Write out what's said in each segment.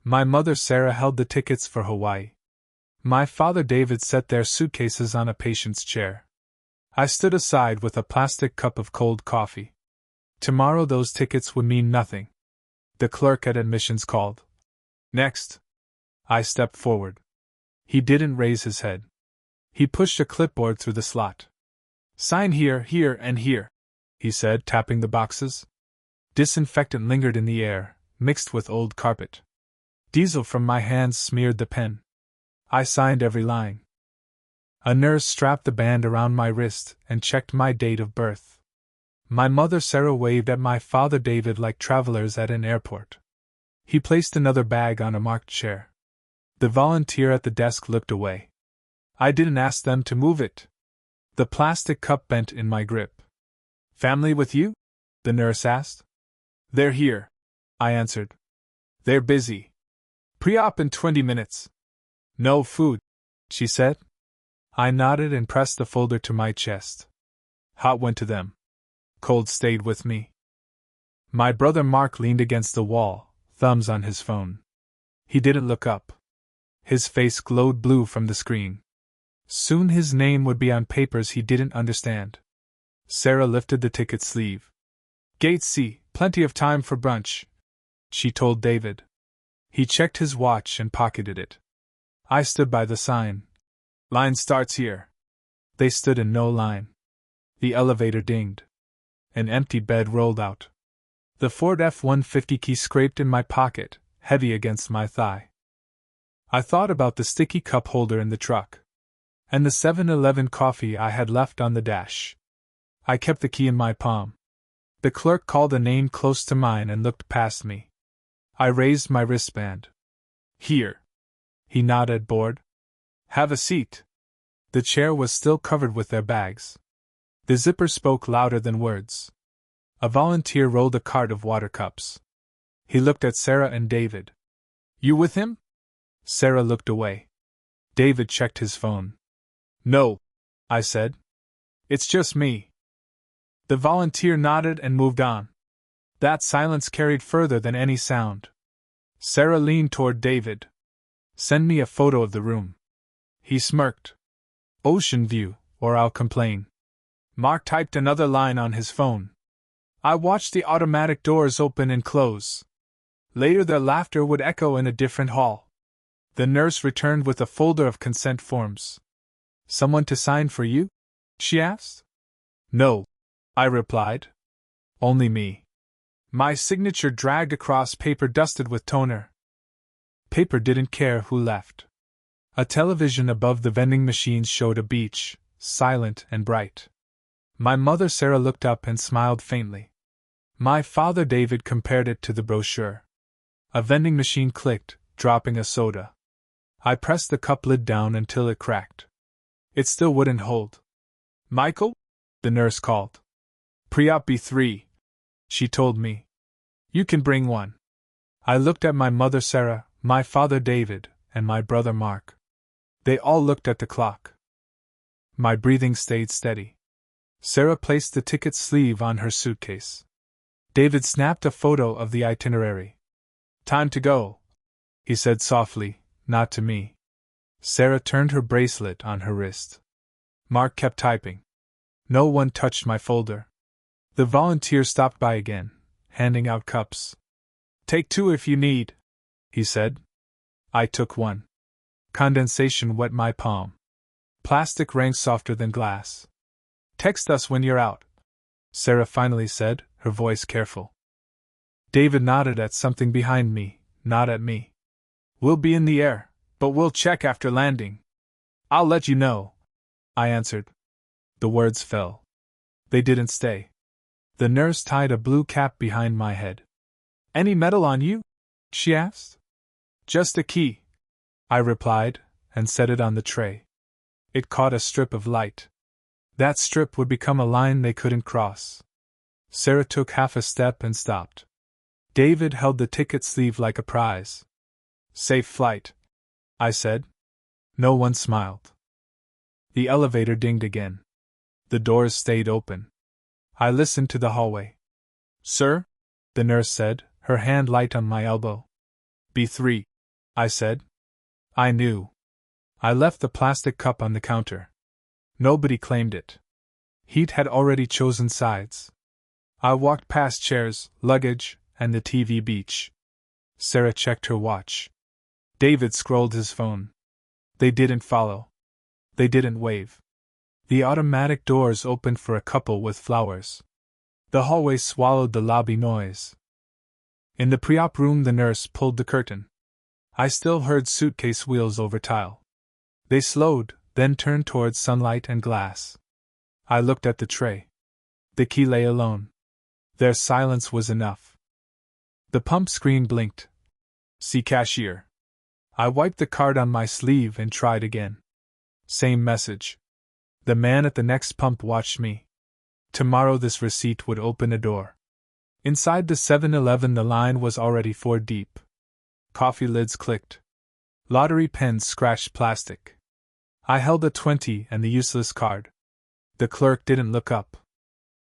My mother Sarah held the tickets for Hawaii. My father David set their suitcases on a patient's chair. I stood aside with a plastic cup of cold coffee. Tomorrow those tickets would mean nothing. The clerk at admissions called. Next. I stepped forward. He didn't raise his head. He pushed a clipboard through the slot. Sign here, here, and here, he said, tapping the boxes. Disinfectant lingered in the air, mixed with old carpet. Diesel from my hands smeared the pen. I signed every line. A nurse strapped the band around my wrist and checked my date of birth. My mother Sarah waved at my father David like travelers at an airport. He placed another bag on a marked chair. The volunteer at the desk looked away. I didn't ask them to move it. The plastic cup bent in my grip. Family with you? The nurse asked. They're here, I answered. They're busy. Pre-op in 20 minutes. No food, she said. I nodded and pressed the folder to my chest. Hot went to them. Cold stayed with me. My brother Mark leaned against the wall, thumbs on his phone. He didn't look up. His face glowed blue from the screen. Soon his name would be on papers he didn't understand. Sarah lifted the ticket sleeve. Gate C, plenty of time for brunch, she told David. He checked his watch and pocketed it. I stood by the sign. Line starts here. They stood in no line. The elevator dinged. An empty bed rolled out. The Ford F-150 key scraped in my pocket, heavy against my thigh. I thought about the sticky cup holder in the truck. And the 7-Eleven coffee I had left on the dash. I kept the key in my palm. The clerk called a name close to mine and looked past me. I raised my wristband. Here. He nodded, bored. Have a seat. The chair was still covered with their bags. The zipper spoke louder than words. A volunteer rolled a cart of water cups. He looked at Sarah and David. You with him? Sarah looked away. David checked his phone. No, I said. It's just me. The volunteer nodded and moved on. That silence carried further than any sound. Sarah leaned toward David. Send me a photo of the room. He smirked. Ocean view, or I'll complain. Mark typed another line on his phone. I watched the automatic doors open and close. Later their laughter would echo in a different hall. The nurse returned with a folder of consent forms. Someone to sign for you? She asked. No, I replied. Only me. My signature dragged across paper dusted with toner. Paper didn't care who left. A television above the vending machines showed a beach, silent and bright. My mother Sarah looked up and smiled faintly. My father David compared it to the brochure. A vending machine clicked, dropping a soda. I pressed the cup lid down until it cracked. It still wouldn't hold. Michael? The nurse called. Pre-op B3, she told me. You can bring one. I looked at my mother Sarah, my father David, and my brother Mark. They all looked at the clock. My breathing stayed steady. Sarah placed the ticket sleeve on her suitcase. David snapped a photo of the itinerary. Time to go, he said softly, not to me. Sarah turned her bracelet on her wrist. Mark kept typing. No one touched my folder. The volunteer stopped by again, handing out cups. Take 2 if you need, he said. I took one. Condensation wet my palm. Plastic rang softer than glass. Text us when you're out, Sarah finally said, her voice careful. David nodded at something behind me, not at me. We'll be in the air, but we'll check after landing. I'll let you know, I answered. The words fell. They didn't stay. The nurse tied a blue cap behind my head. Any metal on you? She asked. Just a key, I replied, and set it on the tray. It caught a strip of light. That strip would become a line they couldn't cross. Sarah took half a step and stopped. David held the ticket sleeve like a prize. Safe flight, I said. No one smiled. The elevator dinged again. The doors stayed open. I listened to the hallway. Sir? The nurse said, her hand light on my elbow. B3. I said. I knew. I left the plastic cup on the counter. Nobody claimed it. Heat had already chosen sides. I walked past chairs, luggage, and the TV beach. Sarah checked her watch. David scrolled his phone. They didn't follow. They didn't wave. The automatic doors opened for a couple with flowers. The hallway swallowed the lobby noise. In the pre-op room, the nurse pulled the curtain. I still heard suitcase wheels over tile. They slowed, then turned towards sunlight and glass. I looked at the tray. The key lay alone. Their silence was enough. The pump screen blinked. See cashier. I wiped the card on my sleeve and tried again. Same message. The man at the next pump watched me. Tomorrow this receipt would open a door. Inside the 7-Eleven the line was already 4 deep. Coffee lids clicked. Lottery pens scratched plastic. I held a 20 and the useless card. The clerk didn't look up.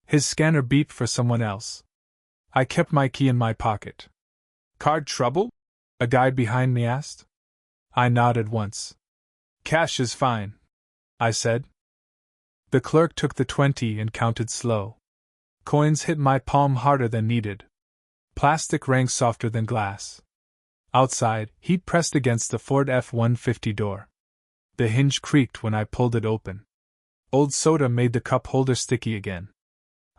His scanner beeped for someone else. I kept my key in my pocket. Card trouble? A guy behind me asked. I nodded once. Cash is fine, I said. The clerk took the 20 and counted slow. Coins hit my palm harder than needed. Plastic rang softer than glass. Outside, heat pressed against the Ford F-150 door. The hinge creaked when I pulled it open. Old soda made the cup holder sticky again.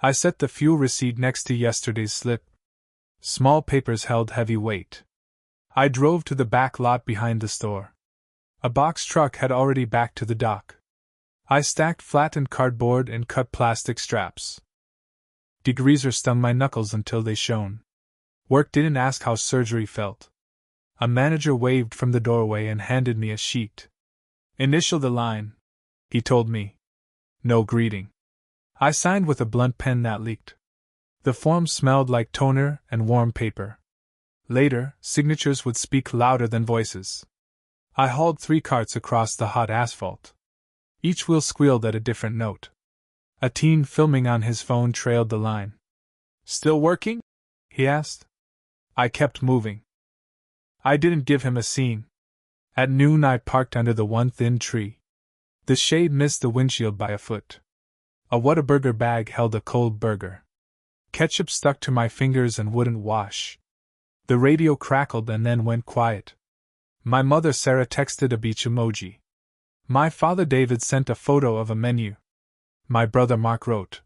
I set the fuel receipt next to yesterday's slip. Small papers held heavy weight. I drove to the back lot behind the store. A box truck had already backed to the dock. I stacked flattened cardboard and cut plastic straps. Degreaser stung my knuckles until they shone. Work didn't ask how surgery felt. A manager waved from the doorway and handed me a sheet. Initial the line, he told me. No greeting. I signed with a blunt pen that leaked. The form smelled like toner and warm paper. Later, signatures would speak louder than voices. I hauled 3 carts across the hot asphalt. Each wheel squealed at a different note. A teen filming on his phone trailed the line. Still working? He asked. I kept moving. I didn't give him a scene. At noon I parked under the one thin tree. The shade missed the windshield by a foot. A Whataburger bag held a cold burger. Ketchup stuck to my fingers and wouldn't wash. The radio crackled and then went quiet. My mother Sarah texted a beach emoji. My father David sent a photo of a menu. My brother Mark wrote,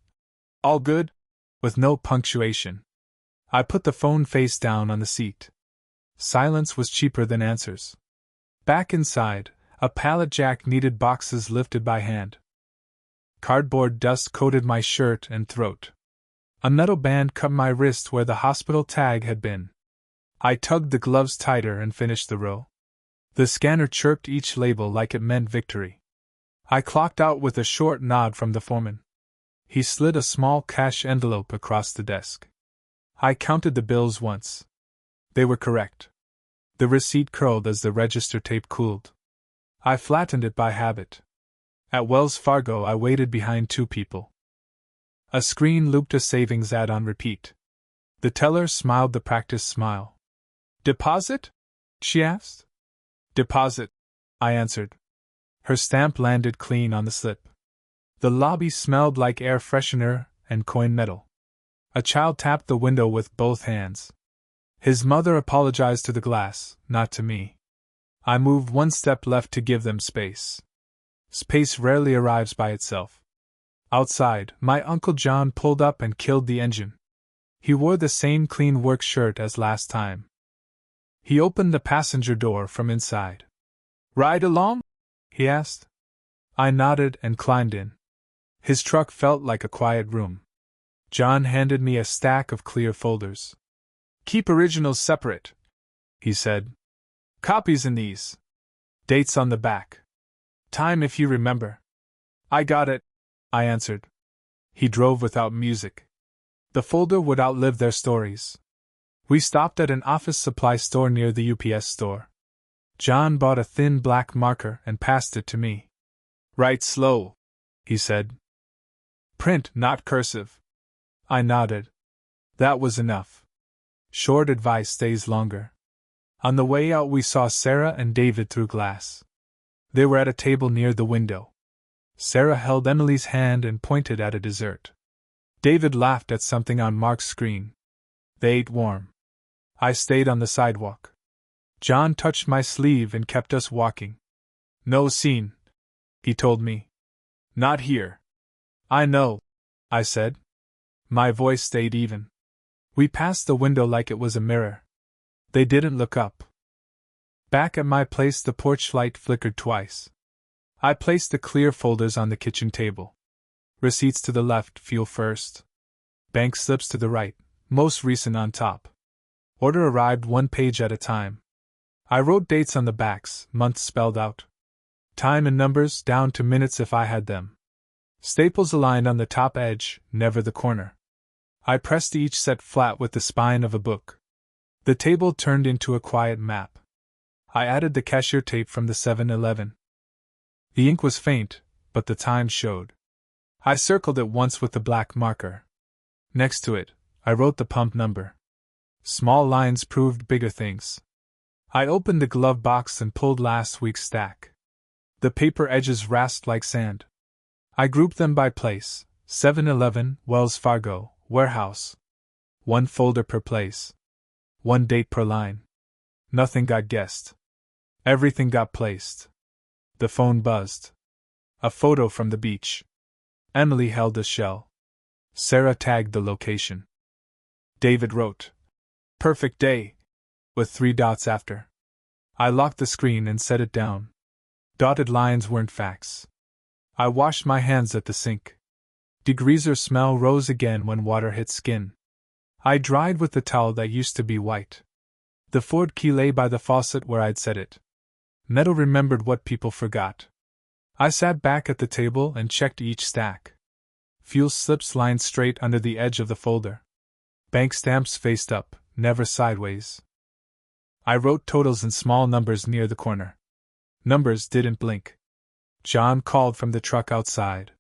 "All good?" with no punctuation. I put the phone face down on the seat. Silence was cheaper than answers. Back inside, a pallet jack needed boxes lifted by hand. Cardboard dust coated my shirt and throat. A metal band cut my wrist where the hospital tag had been. I tugged the gloves tighter and finished the row. The scanner chirped each label like it meant victory. I clocked out with a short nod from the foreman. He slid a small cash envelope across the desk. I counted the bills once. They were correct. The receipt curled as the register tape cooled. I flattened it by habit. At Wells Fargo I waited behind 2 people. A screen looped a savings ad on repeat. The teller smiled the practiced smile. "Deposit?" she asked. "Deposit," I answered. Her stamp landed clean on the slip. The lobby smelled like air freshener and coin metal. A child tapped the window with both hands. His mother apologized to the glass, not to me. I moved 1 step left to give them space. Space rarely arrives by itself. Outside, my Uncle John pulled up and killed the engine. He wore the same clean work shirt as last time. He opened the passenger door from inside. "Ride along?" he asked. I nodded and climbed in. His truck felt like a quiet room. John handed me a stack of clear folders. "Keep originals separate," he said. "Copies in these. Dates on the back. Time if you remember." "I got it," I answered. He drove without music. The folder would outlive their stories. We stopped at an office supply store near the UPS store. John bought a thin black marker and passed it to me. "Write slow," he said. "Print, not cursive." I nodded. That was enough. Short advice stays longer. On the way out, we saw Sarah and David through glass. They were at a table near the window. Sarah held Emily's hand and pointed at a dessert. David laughed at something on Mark's screen. They ate warm. I stayed on the sidewalk. John touched my sleeve and kept us walking. No scene, he told me. Not here. I know, I said. My voice stayed even. We passed the window like it was a mirror. They didn't look up. Back at my place, the porch light flickered twice. I placed the clear folders on the kitchen table. Receipts to the left, fuel first. Bank slips to the right, most recent on top. Order arrived 1 page at a time. I wrote dates on the backs, months spelled out. Time and numbers, down to minutes if I had them. Staples aligned on the top edge, never the corner. I pressed each set flat with the spine of a book. The table turned into a quiet map. I added the cashier tape from the 7-Eleven. The ink was faint, but the time showed. I circled it once with the black marker. Next to it, I wrote the pump number. Small lines proved bigger things. I opened the glove box and pulled last week's stack. The paper edges rasped like sand. I grouped them by place: 7-Eleven, Wells Fargo, warehouse. 1 folder per place. 1 date per line. Nothing got guessed. Everything got placed. The phone buzzed. A photo from the beach. Emily held a shell. Sarah tagged the location. David wrote, "Perfect day," with 3 dots after. I locked the screen and set it down. Dotted lines weren't facts. I washed my hands at the sink. Degreaser smell rose again when water hit skin. I dried with the towel that used to be white. The Ford key lay by the faucet where I'd set it. Metal remembered what people forgot. I sat back at the table and checked each stack. Fuel slips lined straight under the edge of the folder. Bank stamps faced up, never sideways. I wrote totals in small numbers near the corner. Numbers didn't blink. John called from the truck outside.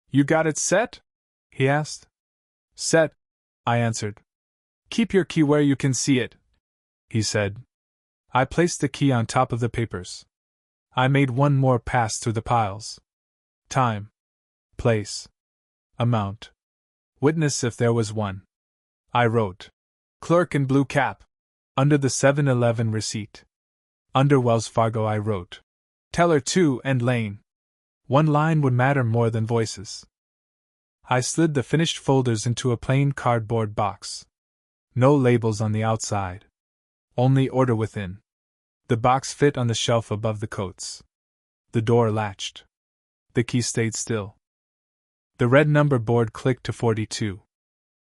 "You got it set?" he asked. "Set," I answered. "Keep your key where you can see it," he said. I placed the key on top of the papers. I made one more pass through the piles. Time. Place. Amount. Witness if there was one. I wrote, "Clerk in blue cap," under the 7-Eleven receipt. Under Wells Fargo I wrote, "Teller 2 and lane." 1 line would matter more than voices. I slid the finished folders into a plain cardboard box. No labels on the outside. Only order within. The box fit on the shelf above the coats. The door latched. The key stayed still. The red number board clicked to 42.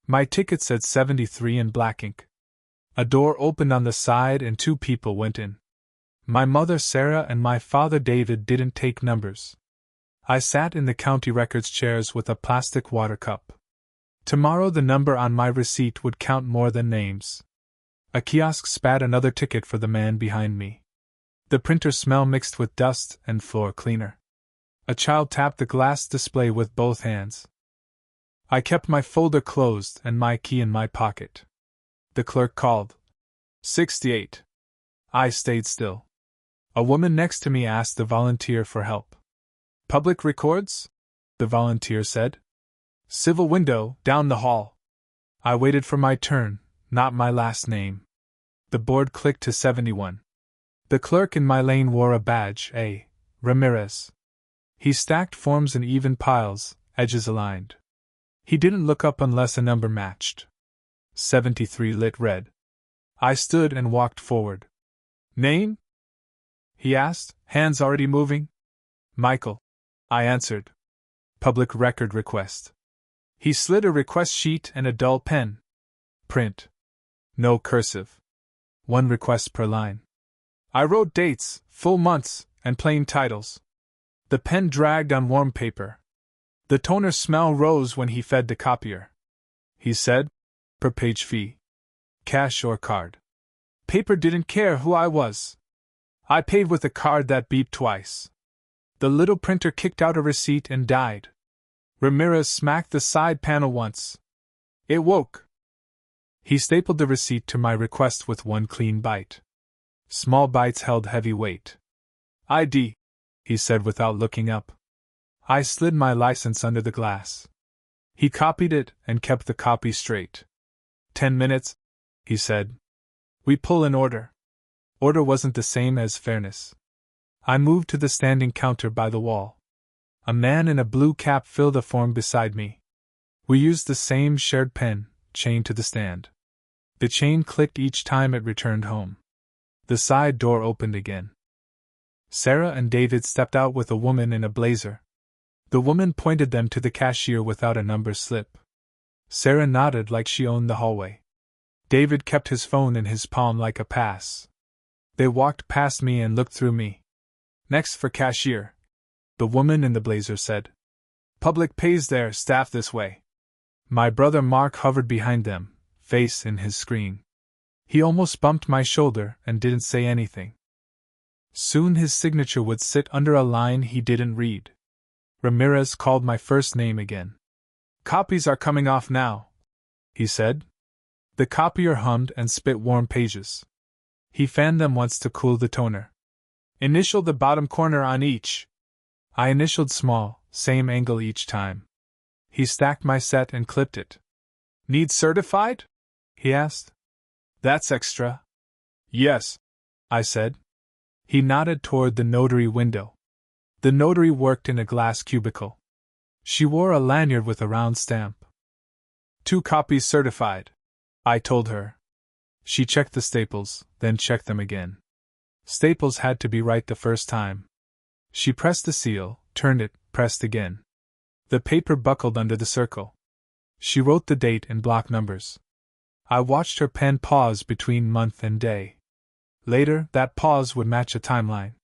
My ticket said 73 in black ink. A door opened on the side and 2 people went in. My mother Sarah and my father David didn't take numbers. I sat in the county records chairs with a plastic water cup. Tomorrow the number on my receipt would count more than names. A kiosk spat another ticket for the man behind me. The printer smell mixed with dust and floor cleaner. A child tapped the glass display with both hands. I kept my folder closed and my key in my pocket. The clerk called, 68. I stayed still. A woman next to me asked the volunteer for help. "Public records?" the volunteer said. "Civil window, down the hall." I waited for my turn, not my last name. The board clicked to 71. The clerk in my lane wore a badge, A. Ramirez. He stacked forms in even piles, edges aligned. He didn't look up unless a number matched. 73 lit red. I stood and walked forward. "Name?" he asked, hands already moving. "Michael," I answered. "Public record request." He slid a request sheet and a dull pen. "Print. No cursive. 1 request per line." I wrote dates, full months, and plain titles. The pen dragged on warm paper. The toner smell rose when he fed the copier. He said, "Per page fee. Cash or card." Paper didn't care who I was. I paid with a card that beeped twice. The little printer kicked out a receipt and died. Ramirez smacked the side panel once. It woke. He stapled the receipt to my request with 1 clean bite. Small bites held heavy weight. ID, he said without looking up. I slid my license under the glass. He copied it and kept the copy straight. 10 minutes, he said. We pull in order. Order wasn't the same as fairness. I moved to the standing counter by the wall. A man in a blue cap filled a form beside me. We used the same shared pen, chained to the stand. The chain clicked each time it returned home. The side door opened again. Sarah and David stepped out with a woman in a blazer. The woman pointed them to the cashier without a number slip. Sarah nodded like she owned the hallway. David kept his phone in his palm like a pass. They walked past me and looked through me. Next for cashier, the woman in the blazer said. Public pays their staff this way. My brother Mark hovered behind them, face in his screen. He almost bumped my shoulder and didn't say anything. Soon his signature would sit under a line he didn't read. Ramirez called my first name again. Copies are coming off now, he said. The copier hummed and spit warm pages. He fanned them once to cool the toner. Initial the bottom corner on each. I initialed small, same angle each time. He stacked my set and clipped it. Need certified? He asked. That's extra. Yes, I said. He nodded toward the notary window. The notary worked in a glass cubicle. She wore a lanyard with a round stamp. 2 copies certified, I told her. She checked the staples, then checked them again. Staples had to be right the first time. She pressed the seal, turned it, pressed again. The paper buckled under the circle. She wrote the date in block numbers. I watched her pen pause between month and day. Later, that pause would match a timeline.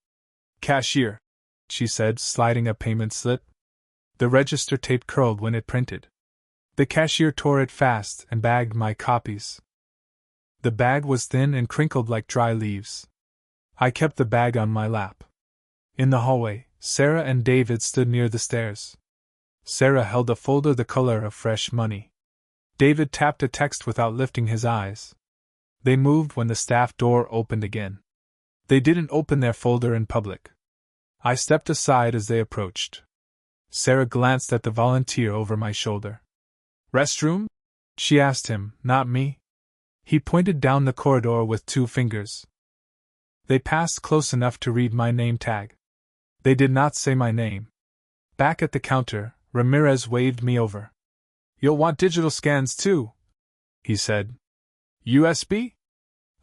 Cashier, she said, sliding a payment slip. The register tape curled when it printed. The cashier tore it fast and bagged my copies. The bag was thin and crinkled like dry leaves. I kept the bag on my lap. In the hallway, Sarah and David stood near the stairs. Sarah held a folder the color of fresh money. David tapped a text without lifting his eyes. They moved when the staff door opened again. They didn't open their folder in public. I stepped aside as they approached. Sarah glanced at the volunteer over my shoulder. Restroom? She asked him, not me. He pointed down the corridor with 2 fingers. They passed close enough to read my name tag. They did not say my name. Back at the counter, Ramirez waved me over. You'll want digital scans too, he said. USB?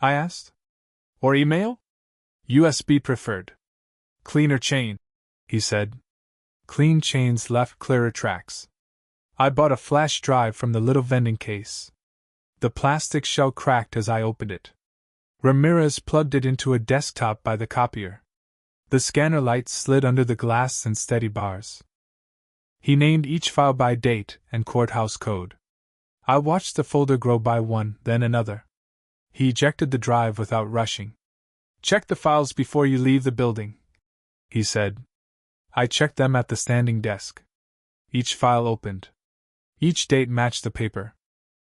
I asked. Or email? USB preferred. Cleaner chain, he said. Clean chains left clearer tracks. I bought a flash drive from the little vending case. The plastic shell cracked as I opened it. Ramirez plugged it into a desktop by the copier. The scanner light slid under the glass in steady bars. He named each file by date and courthouse code. I watched the folder grow by one, then another. He ejected the drive without rushing. Check the files before you leave the building, he said. I checked them at the standing desk. Each file opened. Each date matched the paper.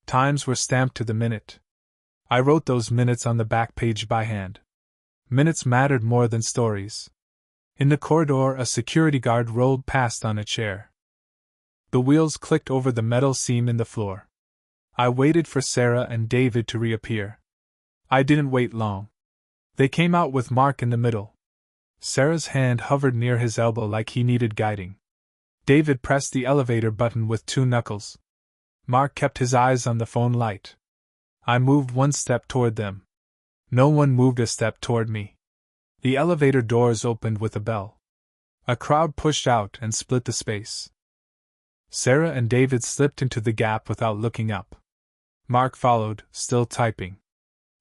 Times were stamped to the minute. I wrote those minutes on the back page by hand. Minutes mattered more than stories. In the corridor, a security guard rolled past on a chair. The wheels clicked over the metal seam in the floor. I waited for Sarah and David to reappear. I didn't wait long. They came out with Mark in the middle. Sarah's hand hovered near his elbow like he needed guiding. David pressed the elevator button with 2 knuckles. Mark kept his eyes on the phone light. I moved 1 step toward them. No one moved a step toward me. The elevator doors opened with a bell. A crowd pushed out and split the space. Sarah and David slipped into the gap without looking up. Mark followed, still typing.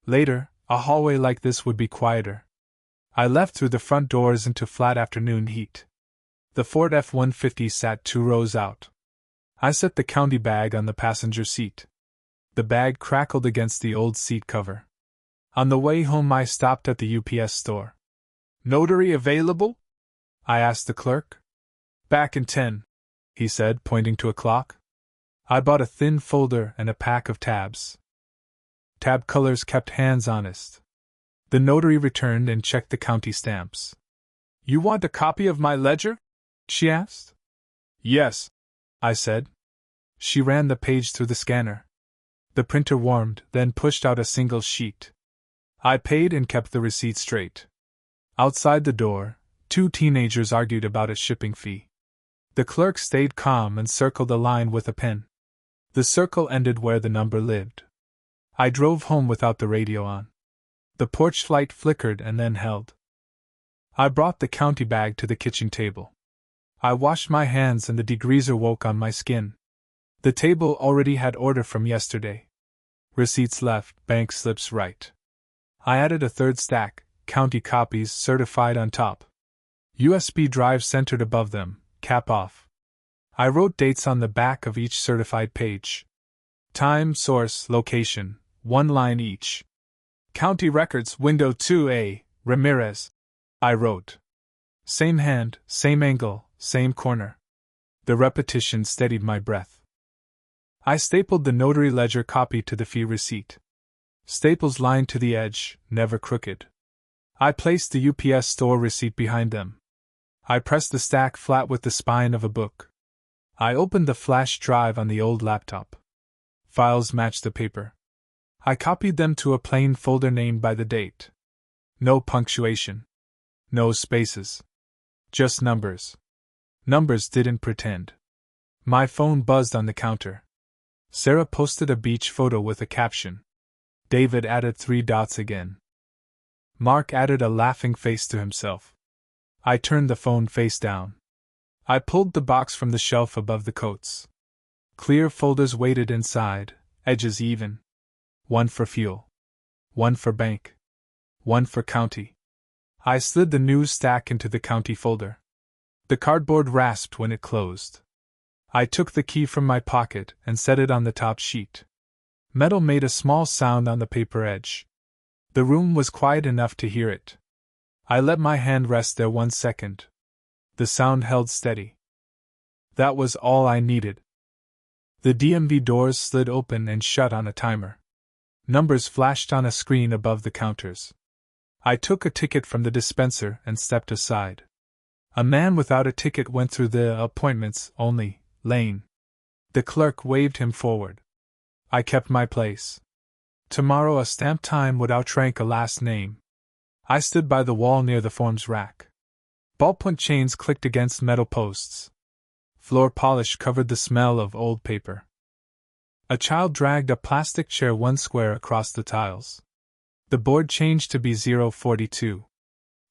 Later, a hallway like this would be quieter. I left through the front doors into flat afternoon heat. The Ford F-150 sat 2 rows out. I set the county bag on the passenger seat. The bag crackled against the old seat cover. On the way home I stopped at the UPS store. Notary available? I asked the clerk. Back in 10, he said, pointing to a clock. I bought a thin folder and a pack of tabs. Tab colors kept hands honest. The notary returned and checked the county stamps. "You want a copy of my ledger?" she asked. "Yes," I said. She ran the page through the scanner. The printer warmed, then pushed out a single sheet. I paid and kept the receipt straight. Outside the door, two teenagers argued about a shipping fee. The clerk stayed calm and circled a line with a pen. The circle ended where the number lived. I drove home without the radio on. The porch light flickered and then held. I brought the county bag to the kitchen table. I washed my hands and the degreaser woke on my skin. The table already had order from yesterday. Receipts left, bank slips right. I added a third stack, county copies certified on top. USB drive centered above them, cap off. I wrote dates on the back of each certified page. Time, source, location, one line each. County records, window 2A, Ramirez. I wrote. Same hand, same angle, same corner. The repetition steadied my breath. I stapled the notary ledger copy to the fee receipt. Staples lined to the edge, never crooked. I placed the UPS store receipt behind them. I pressed the stack flat with the spine of a book. I opened the flash drive on the old laptop. Files matched the paper. I copied them to a plain folder named by the date. No punctuation. No spaces. Just numbers. Numbers didn't pretend. My phone buzzed on the counter. Sarah posted a beach photo with a caption. David added 3 dots again. Mark added a laughing face to himself. I turned the phone face down. I pulled the box from the shelf above the coats. Clear folders waited inside, edges even. One for fuel. One for bank. One for county. I slid the news stack into the county folder. The cardboard rasped when it closed. I took the key from my pocket and set it on the top sheet. Metal made a small sound on the paper edge. The room was quiet enough to hear it. I let my hand rest there 1 second. The sound held steady. That was all I needed. The DMV doors slid open and shut on a timer. Numbers flashed on a screen above the counters. I took a ticket from the dispenser and stepped aside. A man without a ticket went through the appointments only lane. The clerk waved him forward. I kept my place. Tomorrow a stamp time would outrank a last name. I stood by the wall near the forms rack. Ballpoint chains clicked against metal posts. Floor polish covered the smell of old paper. A child dragged a plastic chair 1 square across the tiles. The board changed to B042.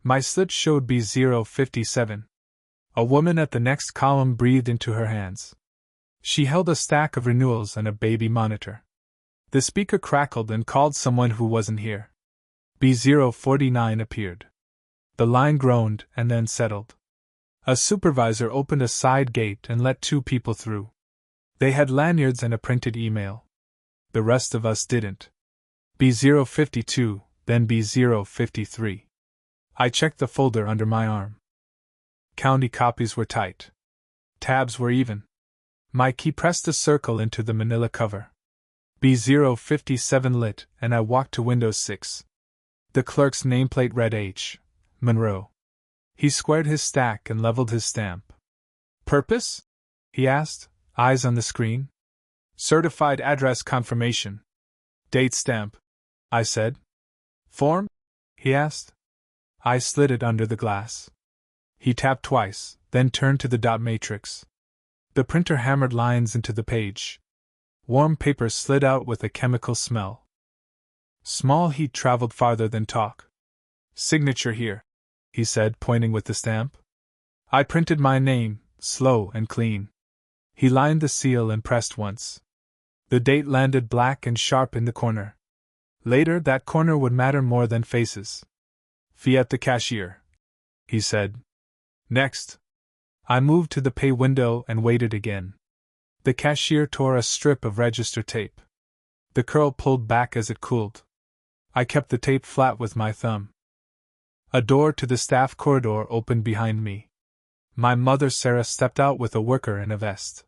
My slit showed B057. A woman at the next column breathed into her hands. She held a stack of renewals and a baby monitor. The speaker crackled and called someone who wasn't here. B049 appeared. The line groaned and then settled. A supervisor opened a side gate and let 2 people through. They had lanyards and a printed email. The rest of us didn't. B052, then B053. I checked the folder under my arm. County copies were tight. Tabs were even. My key pressed a circle into the manila cover. B057 lit, and I walked to Windows 6. The clerk's nameplate read H. Monroe. He squared his stack and leveled his stamp. Purpose? He asked, eyes on the screen. Certified address confirmation. Date stamp, I said. Form? He asked. I slid it under the glass. He tapped twice, then turned to the dot matrix. The printer hammered lines into the page. Warm paper slid out with a chemical smell. Small heat traveled farther than talk. Signature here, he said, pointing with the stamp. I printed my name, slow and clean. He lined the seal and pressed once. The date landed black and sharp in the corner. Later, that corner would matter more than faces. Fee at the cashier, he said. Next. I moved to the pay window and waited again. The cashier tore a strip of register tape. The curl pulled back as it cooled. I kept the tape flat with my thumb. A door to the staff corridor opened behind me. My mother Sarah stepped out with a worker in a vest.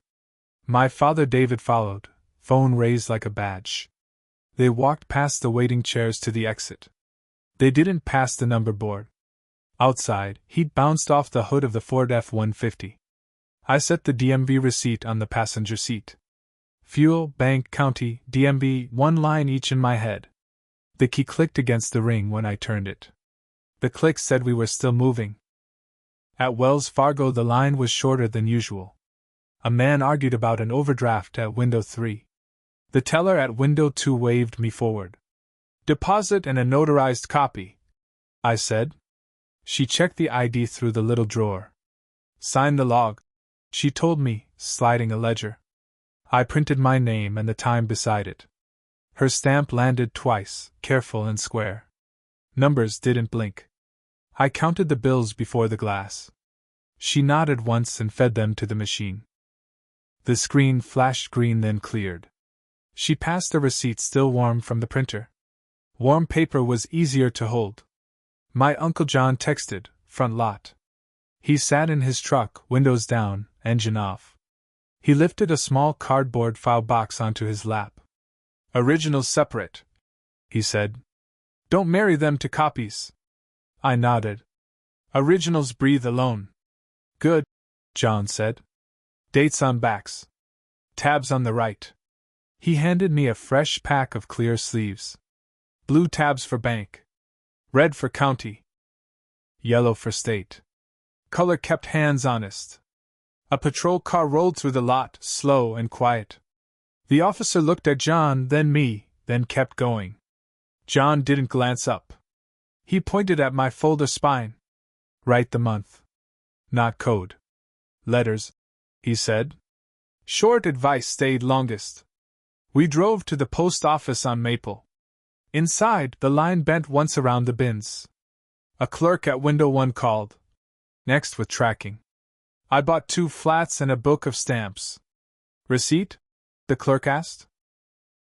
My father David followed, phone raised like a badge. They walked past the waiting chairs to the exit. They didn't pass the number board. Outside, heat bounced off the hood of the Ford F-150. I set the DMV receipt on the passenger seat. Fuel, bank, county, DMV, one line each in my head. The key clicked against the ring when I turned it. The click said we were still moving. At Wells Fargo, the line was shorter than usual. A man argued about an overdraft at window 3. The teller at window 2 waved me forward. "Deposit and a notarized copy," I said. She checked the ID through the little drawer. "Sign the log," she told me, sliding a ledger. I printed my name and the time beside it. Her stamp landed twice, careful and square. Numbers didn't blink. I counted the bills before the glass. She nodded once and fed them to the machine. The screen flashed green, then cleared. She passed the receipt still warm from the printer. Warm paper was easier to hold. My Uncle John texted, "Front lot." He sat in his truck, windows down, engine off. He lifted a small cardboard file box onto his lap. "Originals separate," he said. "Don't marry them to copies." I nodded. "Originals breathe alone." "Good," John said. "Dates on backs. Tabs on the right." He handed me a fresh pack of clear sleeves. Blue tabs for bank. Red for county. Yellow for state. Color kept hands honest. A patrol car rolled through the lot, slow and quiet. The officer looked at John, then me, then kept going. John didn't glance up. He pointed at my folder spine. "Write the month. Not code. Letters," he said. Short advice stayed longest. We drove to the post office on Maple. Inside, the line bent once around the bins. A clerk at window 1 called. Next with tracking. I bought 2 flats and a book of stamps. "Receipt?" the clerk asked.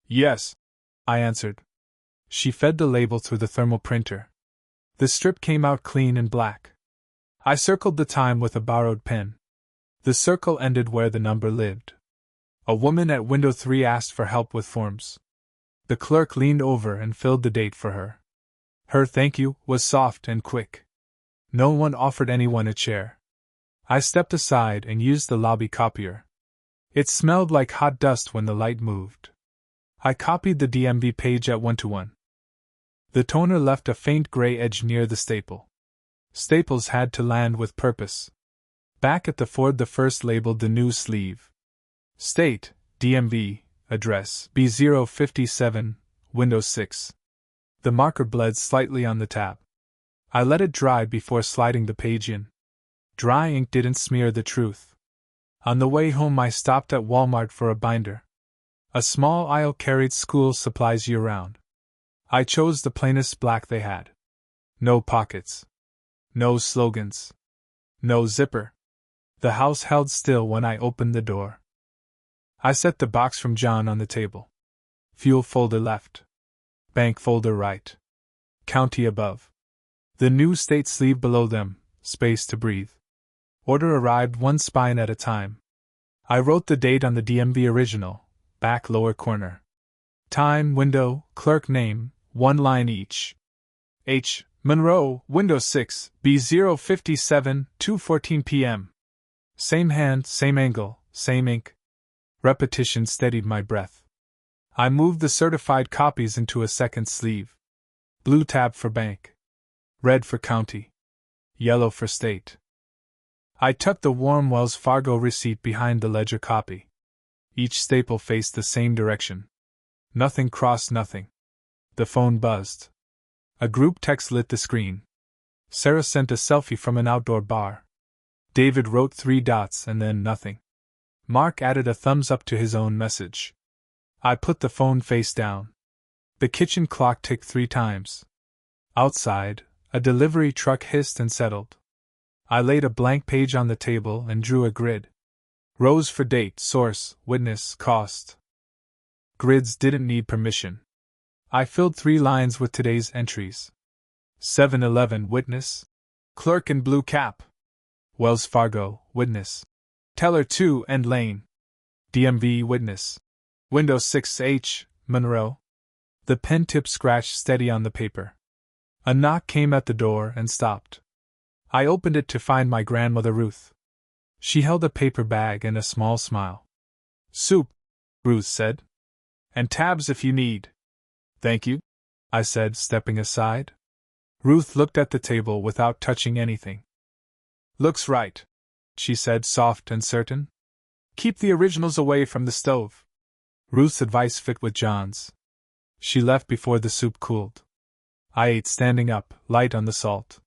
"Yes," I answered. She fed the label through the thermal printer. The strip came out clean and black. I circled the time with a borrowed pen. The circle ended where the number lived. A woman at window 3 asked for help with forms. The clerk leaned over and filled the date for her. Her thank you was soft and quick. No one offered anyone a chair. I stepped aside and used the lobby copier. It smelled like hot dust when the light moved. I copied the DMV page at 1:1. The toner left a faint gray edge near the staple. Staples had to land with purpose. Back at the Ford, the first labeled the new sleeve. State, DMV, address, B057, Windows 6. The marker bled slightly on the tab. I let it dry before sliding the page in. Dry ink didn't smear the truth. On the way home, I stopped at Walmart for a binder. A small aisle carried school supplies year-round. I chose the plainest black they had. No pockets. No slogans. No zipper. The house held still when I opened the door. I set the box from John on the table. Fuel folder left. Bank folder right. County above. The new state sleeve below them, space to breathe. Order arrived one spine at a time. I wrote the date on the DMV original, back lower corner. Time, window, clerk name, one line each. H. Monroe, Windows 6, B057, 2:14 p.m. Same hand, same angle, same ink. Repetition steadied my breath. I moved the certified copies into a second sleeve. Blue tab for bank. Red for county. Yellow for state. I tucked the warm Wells Fargo receipt behind the ledger copy. Each staple faced the same direction. Nothing crossed nothing. The phone buzzed. A group text lit the screen. Sarah sent a selfie from an outdoor bar. David wrote 3 dots and then nothing. Mark added a thumbs up to his own message. I put the phone face down. The kitchen clock ticked 3 times. Outside, a delivery truck hissed and settled. I laid a blank page on the table and drew a grid. Rows for date, source, witness, cost. Grids didn't need permission. I filled 3 lines with today's entries. 7-Eleven witness. Clerk in blue cap. Wells Fargo witness. Teller 2 and lane. DMV witness. Windows 6H, Monroe. The pen tip scratched steady on the paper. A knock came at the door and stopped. I opened it to find my grandmother Ruth. She held a paper bag and a small smile. "Soup," Ruth said. "And tabs if you need." "Thank you," I said, stepping aside. Ruth looked at the table without touching anything. "Looks right," she said, soft and certain. "Keep the originals away from the stove." Ruth's advice fit with John's. She left before the soup cooled. I ate standing up, light on the salt.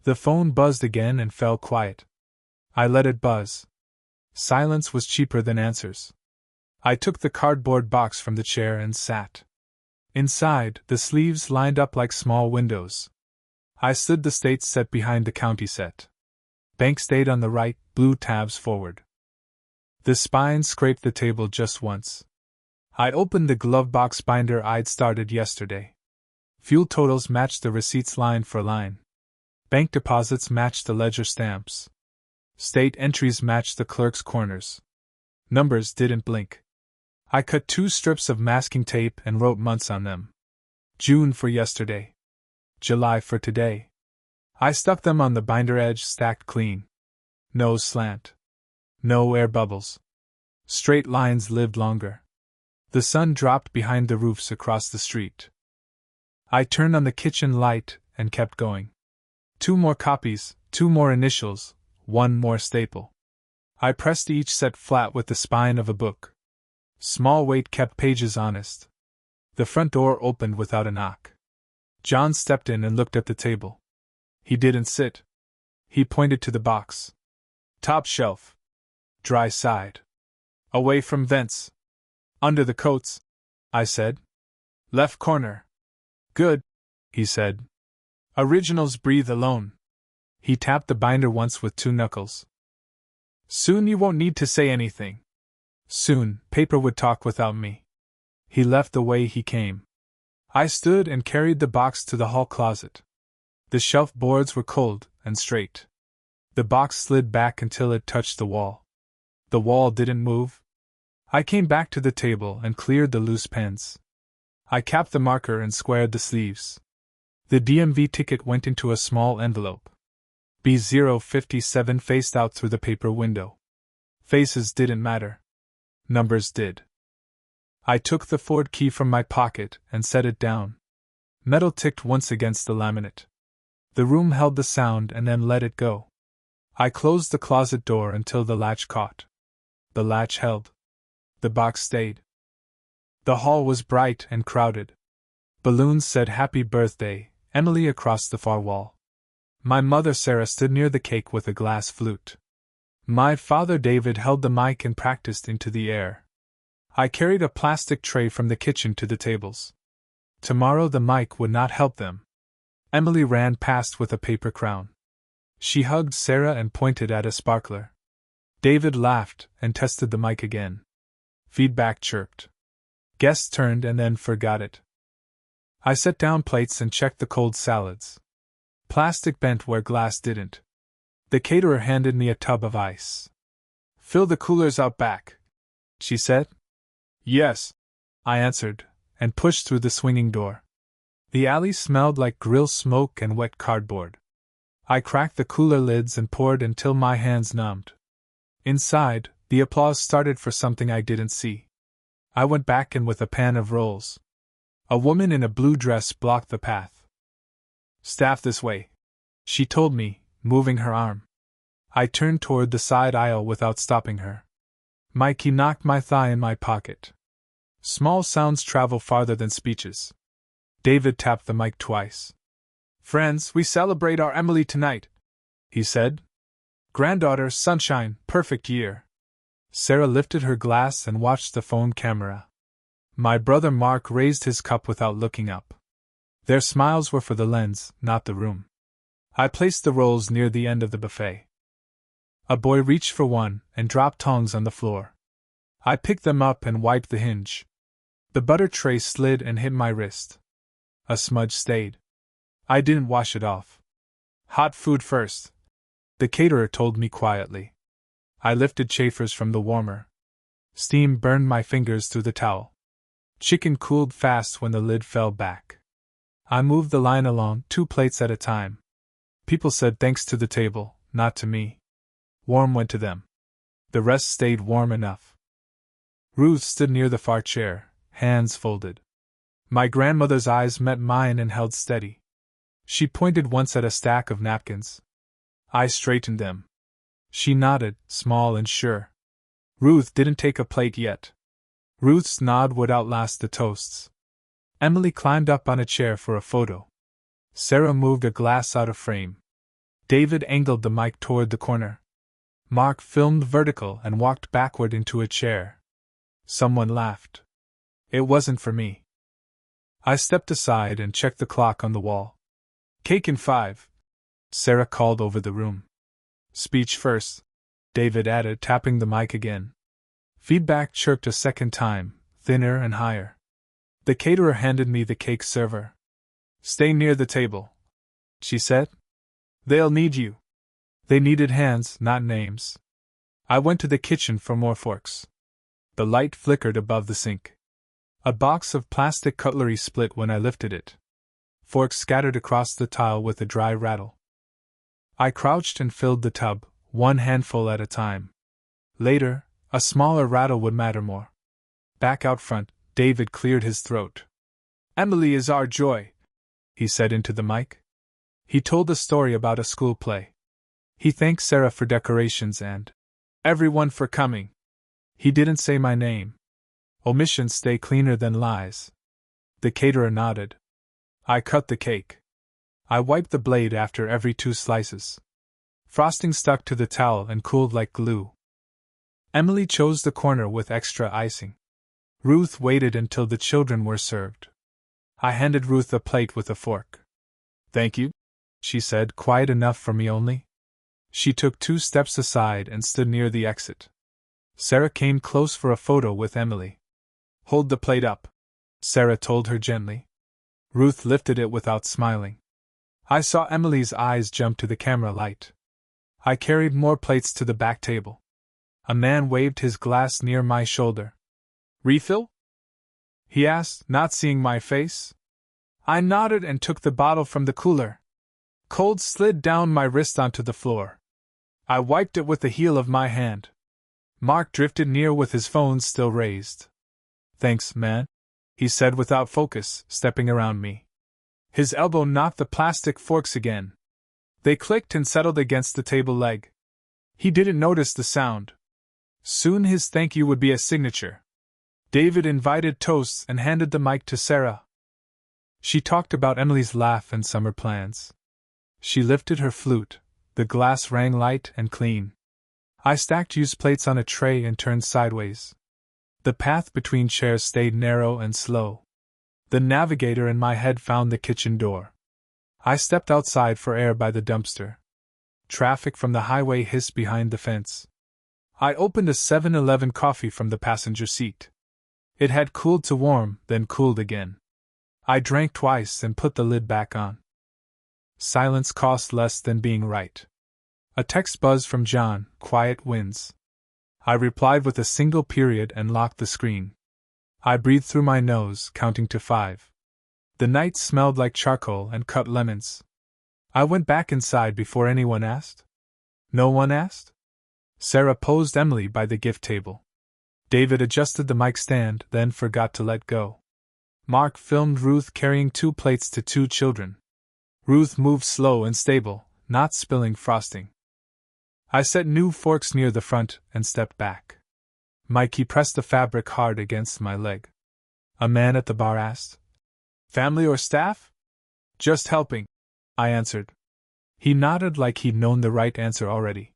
The phone buzzed again and fell quiet. I let it buzz. Silence was cheaper than answers. I took the cardboard box from the chair and sat. Inside, the sleeves lined up like small windows. I stood the state set behind the county set. Bank stayed on the right, blue tabs forward. The spine scraped the table just once. I opened the glove box binder I'd started yesterday. Fuel totals matched the receipts line for line. Bank deposits matched the ledger stamps. State entries matched the clerk's corners. Numbers didn't blink. I cut 2 strips of masking tape and wrote months on them. June for yesterday. July for today. I stuck them on the binder edge stacked clean. No slant. No air bubbles. Straight lines lived longer. The sun dropped behind the roofs across the street. I turned on the kitchen light and kept going. 2 more copies, 2 more initials, 1 more staple. I pressed each set flat with the spine of a book. Small weight kept pages honest. The front door opened without a knock. John stepped in and looked at the table. He didn't sit. He pointed to the box. "Top shelf. Dry side. Away from vents." "Under the coats," I said. "Left corner." "Good," he said. "Originals breathe alone." He tapped the binder once with 2 knuckles. "Soon you won't need to say anything." Soon, paper would talk without me. He left the way he came. I stood and carried the box to the hall closet. The shelf boards were cold and straight. The box slid back until it touched the wall. The wall didn't move. I came back to the table and cleared the loose pens. I capped the marker and squared the sleeves. The DMV ticket went into a small envelope. B057 faced out through the paper window. Faces didn't matter. Numbers did. I took the Ford key from my pocket and set it down. Metal ticked once against the laminate. The room held the sound and then let it go. I closed the closet door until the latch caught. The latch held. The box stayed. The hall was bright and crowded. Balloons said "Happy Birthday, Emily" across the far wall. My mother Sarah stood near the cake with a glass flute. My father David held the mic and practiced into the air. I carried a plastic tray from the kitchen to the tables. Tomorrow the mic would not help them. Emily ran past with a paper crown. She hugged Sarah and pointed at a sparkler. David laughed and tested the mic again. Feedback chirped. Guests turned and then forgot it. I set down plates and checked the cold salads. Plastic bent where glass didn't. The caterer handed me a tub of ice. "Fill the coolers out back," she said. "Yes," I answered, and pushed through the swinging door. The alley smelled like grill smoke and wet cardboard. I cracked the cooler lids and poured until my hands numbed. Inside, the applause started for something I didn't see. I went back in with a pan of rolls. A woman in a blue dress blocked the path. "Staff this way," she told me, moving her arm. I turned toward the side aisle without stopping her. Mikey knocked my thigh in my pocket. Small sounds travel farther than speeches. David tapped the mic twice. "Friends, we celebrate our Emily tonight," he said. "Granddaughter, sunshine, perfect year." Sarah lifted her glass and watched the phone camera. My brother Mark raised his cup without looking up. Their smiles were for the lens, not the room. I placed the rolls near the end of the buffet. A boy reached for one and dropped tongs on the floor. I picked them up and wiped the hinge. The butter tray slid and hit my wrist. A smudge stayed. I didn't wash it off. "Hot food first," the caterer told me quietly. I lifted chafers from the warmer. Steam burned my fingers through the towel. Chicken cooled fast when the lid fell back. I moved the line along, 2 plates at a time. People said thanks to the table, not to me. Warm went to them. The rest stayed warm enough. Ruth stood near the far chair, hands folded. My grandmother's eyes met mine and held steady. She pointed once at a stack of napkins. I straightened them. She nodded, small and sure. Ruth didn't take a plate yet. Ruth's nod would outlast the toasts. Emily climbed up on a chair for a photo. Sarah moved a glass out of frame. David angled the mic toward the corner. Mark filmed vertical and walked backward into a chair. Someone laughed. It wasn't for me. I stepped aside and checked the clock on the wall. Cake in 5. Sarah called over the room. Speech first, David added, tapping the mic again. Feedback chirped a second time, thinner and higher. The caterer handed me the cake server. Stay near the table, she said. They'll need you. They needed hands, not names. I went to the kitchen for more forks. The light flickered above the sink. A box of plastic cutlery split when I lifted it. Forks scattered across the tile with a dry rattle. I crouched and filled the tub, one handful at a time. Later, a smaller rattle would matter more. Back out front, David cleared his throat. Emily is our joy, he said into the mic. He told a story about a school play. He thanked Sarah for decorations and everyone for coming. He didn't say my name. Omissions stay cleaner than lies. The caterer nodded. I cut the cake. I wiped the blade after every 2 slices. Frosting stuck to the towel and cooled like glue. Emily chose the corner with extra icing. Ruth waited until the children were served. I handed Ruth a plate with a fork. Thank you, she said, quiet enough for me only. She took 2 steps aside and stood near the exit. Sarah came close for a photo with Emily. Hold the plate up, Sarah told her gently. Ruth lifted it without smiling. I saw Emily's eyes jump to the camera light. I carried more plates to the back table. A man waved his glass near my shoulder. Refill? He asked, not seeing my face. I nodded and took the bottle from the cooler. Cold slid down my wrist onto the floor. I wiped it with the heel of my hand. Mark drifted near with his phone still raised. Thanks, man, he said without focus, stepping around me. His elbow knocked the plastic forks again. They clicked and settled against the table leg. He didn't notice the sound. Soon his thank you would be a signature. David invited toasts and handed the mic to Sarah. She talked about Emily's laugh and summer plans. She lifted her flute. The glass rang light and clean. I stacked used plates on a tray and turned sideways. The path between chairs stayed narrow and slow. The navigator in my head found the kitchen door. I stepped outside for air by the dumpster. Traffic from the highway hissed behind the fence. I opened a 7-Eleven coffee from the passenger seat. It had cooled to warm, then cooled again. I drank twice and put the lid back on. Silence cost less than being right. A text buzzed from John, quiet wins. I replied with a single period and locked the screen. I breathed through my nose, counting to 5. The night smelled like charcoal and cut lemons. I went back inside before anyone asked. No one asked? Sarah posed Emily by the gift table. David adjusted the mic stand, then forgot to let go. Mark filmed Ruth carrying 2 plates to 2 children. Ruth moved slow and stable, not spilling frosting. I set new forks near the front and stepped back. Mikey pressed the fabric hard against my leg. A man at the bar asked, "Family or staff?" "Just helping," I answered. He nodded like he'd known the right answer already.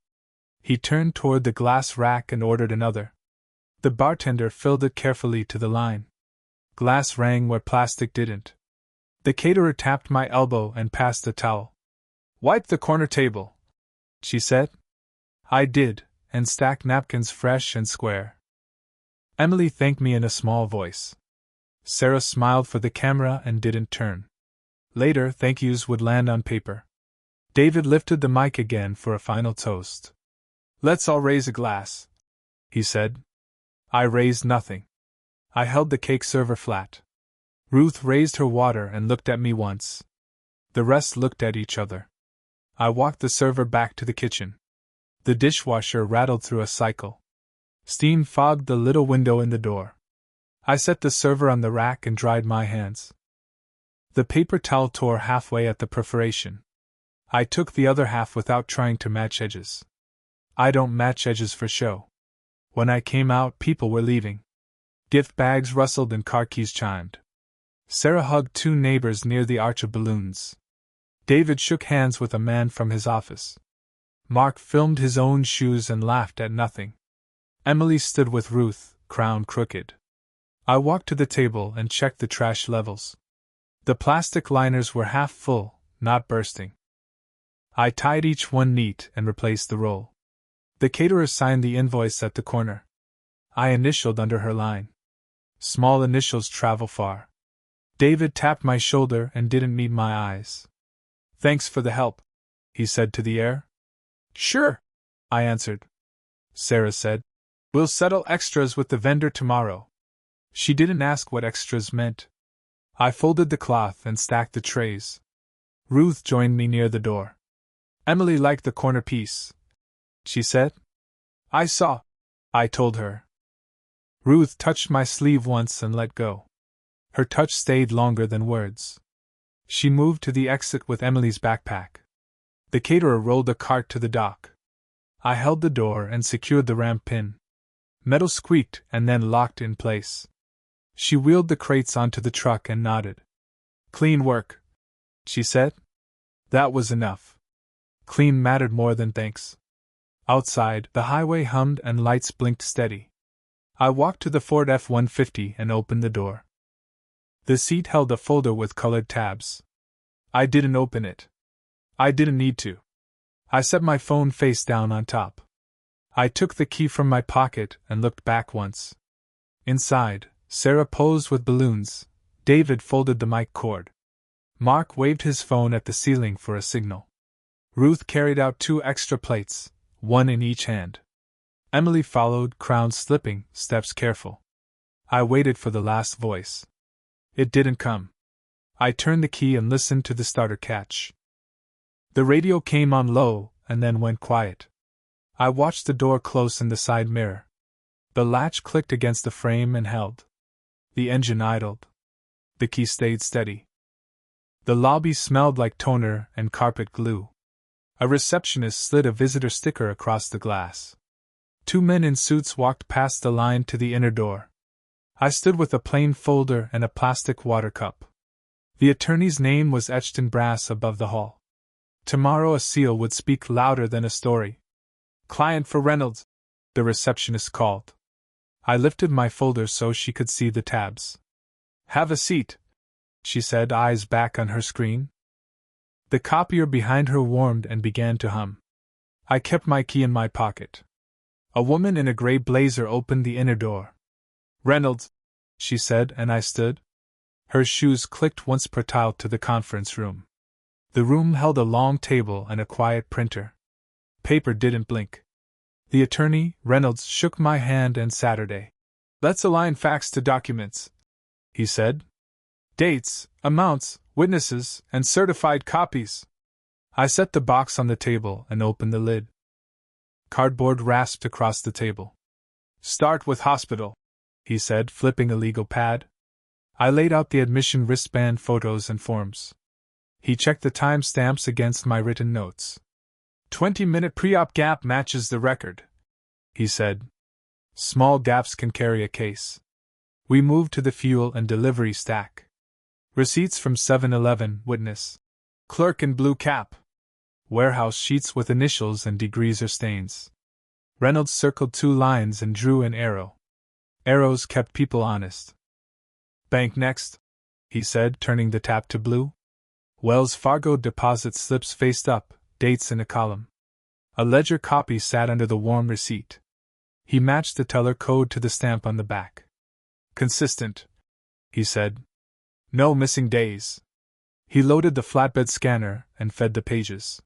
He turned toward the glass rack and ordered another. The bartender filled it carefully to the line. Glass rang where plastic didn't. The caterer tapped my elbow and passed a towel. "Wipe the corner table," she said. I did, and stacked napkins fresh and square. Emily thanked me in a small voice. Sarah smiled for the camera and didn't turn. Later, thank yous would land on paper. David lifted the mic again for a final toast. "Let's all raise a glass," he said. I raised nothing. I held the cake server flat. Ruth raised her water and looked at me once. The rest looked at each other. I walked the server back to the kitchen. The dishwasher rattled through a cycle. Steam fogged the little window in the door. I set the server on the rack and dried my hands. The paper towel tore halfway at the perforation. I took the other half without trying to match edges. I don't match edges for show. When I came out, people were leaving. Gift bags rustled and car keys chimed. Sarah hugged two neighbors near the arch of balloons. David shook hands with a man from his office. Mark filmed his own shoes and laughed at nothing. Emily stood with Ruth, crown crooked. I walked to the table and checked the trash levels. The plastic liners were half full, not bursting. I tied each one neat and replaced the roll. The caterer signed the invoice at the corner. I initialed under her line. Small initials travel far. David tapped my shoulder and didn't meet my eyes. "Thanks for the help," he said to the air. "Sure," I answered. Sarah said, "We'll settle extras with the vendor tomorrow." She didn't ask what extras meant. I folded the cloth and stacked the trays. Ruth joined me near the door. "Emily liked the corner piece," she said. "I saw," I told her. Ruth touched my sleeve once and let go. Her touch stayed longer than words. She moved to the exit with Emily's backpack. The caterer rolled a cart to the dock. I held the door and secured the ramp pin. Metal squeaked and then locked in place. She wheeled the crates onto the truck and nodded. "Clean work," she said. That was enough. Clean mattered more than thanks. Outside, the highway hummed and lights blinked steady. I walked to the Ford F-150 and opened the door. The seat held a folder with colored tabs. I didn't open it. I didn't need to. I set my phone face down on top. I took the key from my pocket and looked back once. Inside, Sarah posed with balloons. David folded the mic cord. Mark waved his phone at the ceiling for a signal. Ruth carried out 2 extra plates, one in each hand. Emily followed, crown slipping, steps careful. I waited for the last voice. It didn't come. I turned the key and listened to the starter catch. The radio came on low and then went quiet. I watched the door close in the side mirror. The latch clicked against the frame and held. The engine idled. The key stayed steady. The lobby smelled like toner and carpet glue. A receptionist slid a visitor sticker across the glass. 2 men in suits walked past the line to the inner door. I stood with a plain folder and a plastic water cup. The attorney's name was etched in brass above the hall. Tomorrow a seal would speak louder than a story. "Client for Reynolds," the receptionist called. I lifted my folder so she could see the tabs. "Have a seat," she said, eyes back on her screen. The copier behind her warmed and began to hum. I kept my key in my pocket. A woman in a gray blazer opened the inner door. "Reynolds," she said, and I stood. Her shoes clicked once per tile to the conference room. The room held a long table and a quiet printer. Paper didn't blink. The attorney, Reynolds, shook my hand and Saturday. "Let's align facts to documents," he said. "Dates, amounts, witnesses, and certified copies." I set the box on the table and opened the lid. Cardboard rasped across the table. "Start with hospital," he said, flipping a legal pad. I laid out the admission wristband photos and forms. He checked the timestamps against my written notes. 20-minute pre-op gap matches the record, he said. Small gaps can carry a case. We moved to the fuel and delivery stack. Receipts from 7-Eleven, witness. Clerk in blue cap. Warehouse sheets with initials and degrees or stains. Reynolds circled 2 lines and drew an arrow. Arrows kept people honest. "Bank next," he said, turning the tap to blue. Wells Fargo deposit slips faced up, dates in a column. A ledger copy sat under the warm receipt. He matched the teller code to the stamp on the back. "Consistent," he said. "No missing days." He loaded the flatbed scanner and fed the pages.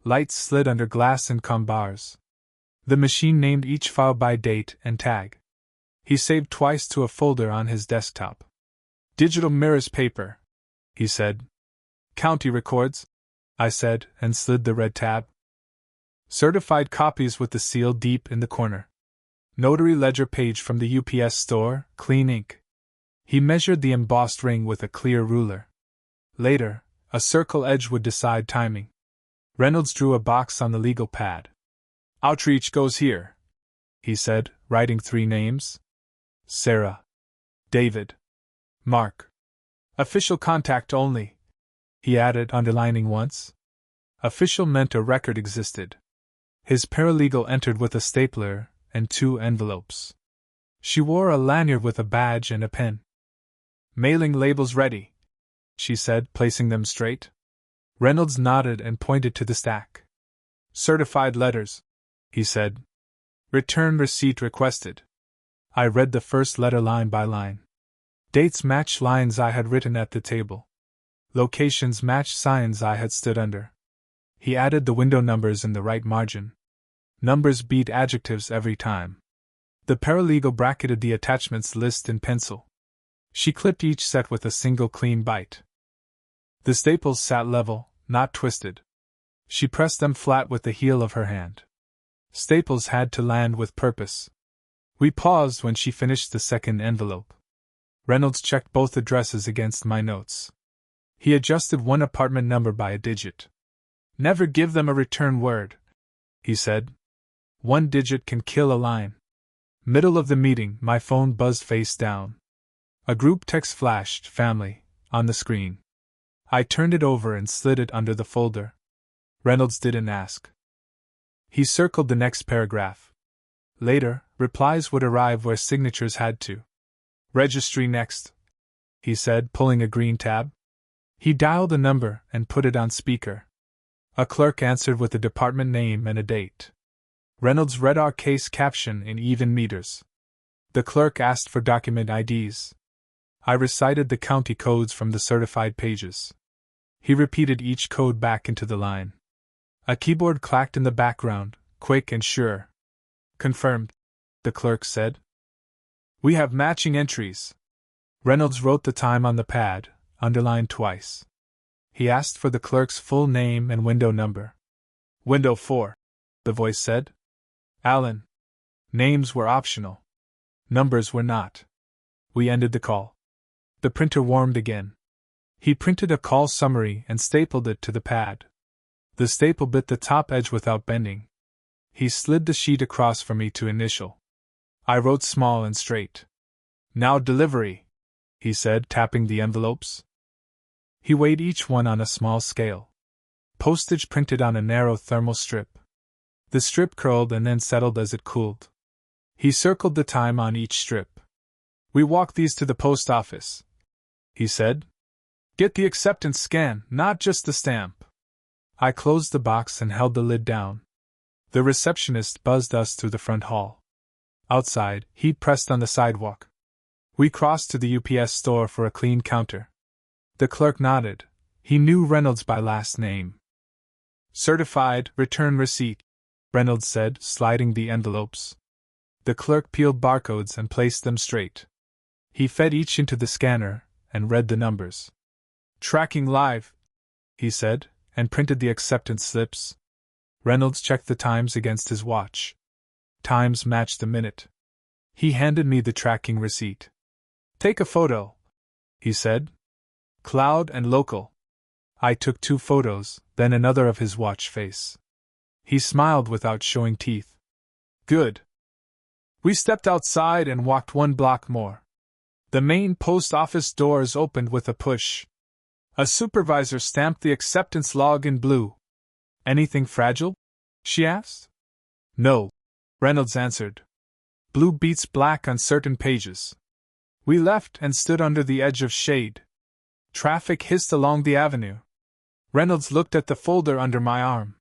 Lights slid under glass and com bars. The machine named each file by date and tag. He saved twice to a folder on his desktop. Digital mirrors paper, he said. County records, I said, and slid the red tab. Certified copies with the seal deep in the corner. Notary ledger page from the UPS store, clean ink. He measured the embossed ring with a clear ruler. Later, a circle edge would decide timing. Reynolds drew a box on the legal pad. Outreach goes here, he said, writing 3 names. Sarah. David. Mark. Official contact only, he added, underlining once. Official meant a record existed. His paralegal entered with a stapler and 2 envelopes. She wore a lanyard with a badge and a pen. Mailing labels ready, she said, placing them straight. Reynolds nodded and pointed to the stack. Certified letters, he said. Return receipt requested. I read the first letter line by line. Dates matched lines I had written at the table. Locations matched signs I had stood under. He added the window numbers in the right margin. Numbers beat adjectives every time. The paralegal bracketed the attachments list in pencil. She clipped each set with a single clean bite. The staples sat level, not twisted. She pressed them flat with the heel of her hand. Staples had to land with purpose. We paused when she finished the second envelope. Reynolds checked both addresses against my notes. He adjusted one apartment number by a digit. Never give them a return word, he said. 1 digit can kill a line. Middle of the meeting, my phone buzzed face down. A group text flashed, family, on the screen. I turned it over and slid it under the folder. Reynolds didn't ask. He circled the next paragraph. Later, replies would arrive where signatures had to. Registry next, he said, pulling a green tab. He dialed a number and put it on speaker. A clerk answered with a department name and a date. Reynolds read our case caption in even meters. The clerk asked for document IDs. I recited the county codes from the certified pages. He repeated each code back into the line. A keyboard clacked in the background, quick and sure. Confirmed, the clerk said. We have matching entries. Reynolds wrote the time on the pad, underlined twice. He asked for the clerk's full name and window number. Window 4, the voice said. Allen. Names were optional. Numbers were not. We ended the call. The printer warmed again. He printed a call summary and stapled it to the pad. The staple bit the top edge without bending. He slid the sheet across for me to initial. I wrote small and straight. Now delivery, he said, tapping the envelopes. He weighed each one on a small scale. Postage printed on a narrow thermal strip. The strip curled and then settled as it cooled. He circled the time on each strip. We walk these to the post office, he said. Get the acceptance scan, not just the stamp. I closed the box and held the lid down. The receptionist buzzed us through the front hall. Outside, heat pressed on the sidewalk. We crossed to the UPS store for a clean counter. The clerk nodded. He knew Reynolds by last name. Certified, return receipt, Reynolds said, sliding the envelopes. The clerk peeled barcodes and placed them straight. He fed each into the scanner and read the numbers. Tracking live, he said, and printed the acceptance slips. Reynolds checked the times against his watch. Times matched the minute. He handed me the tracking receipt. Take a photo, he said. Cloud and local. I took 2 photos, then another of his watch face. He smiled without showing teeth. Good. We stepped outside and walked 1 block more. The main post office doors opened with a push. A supervisor stamped the acceptance log in blue. Anything fragile? She asked. No, Reynolds answered. Blue beats black on certain pages. We left and stood under the edge of shade. Traffic hissed along the avenue. Reynolds looked at the folder under my arm.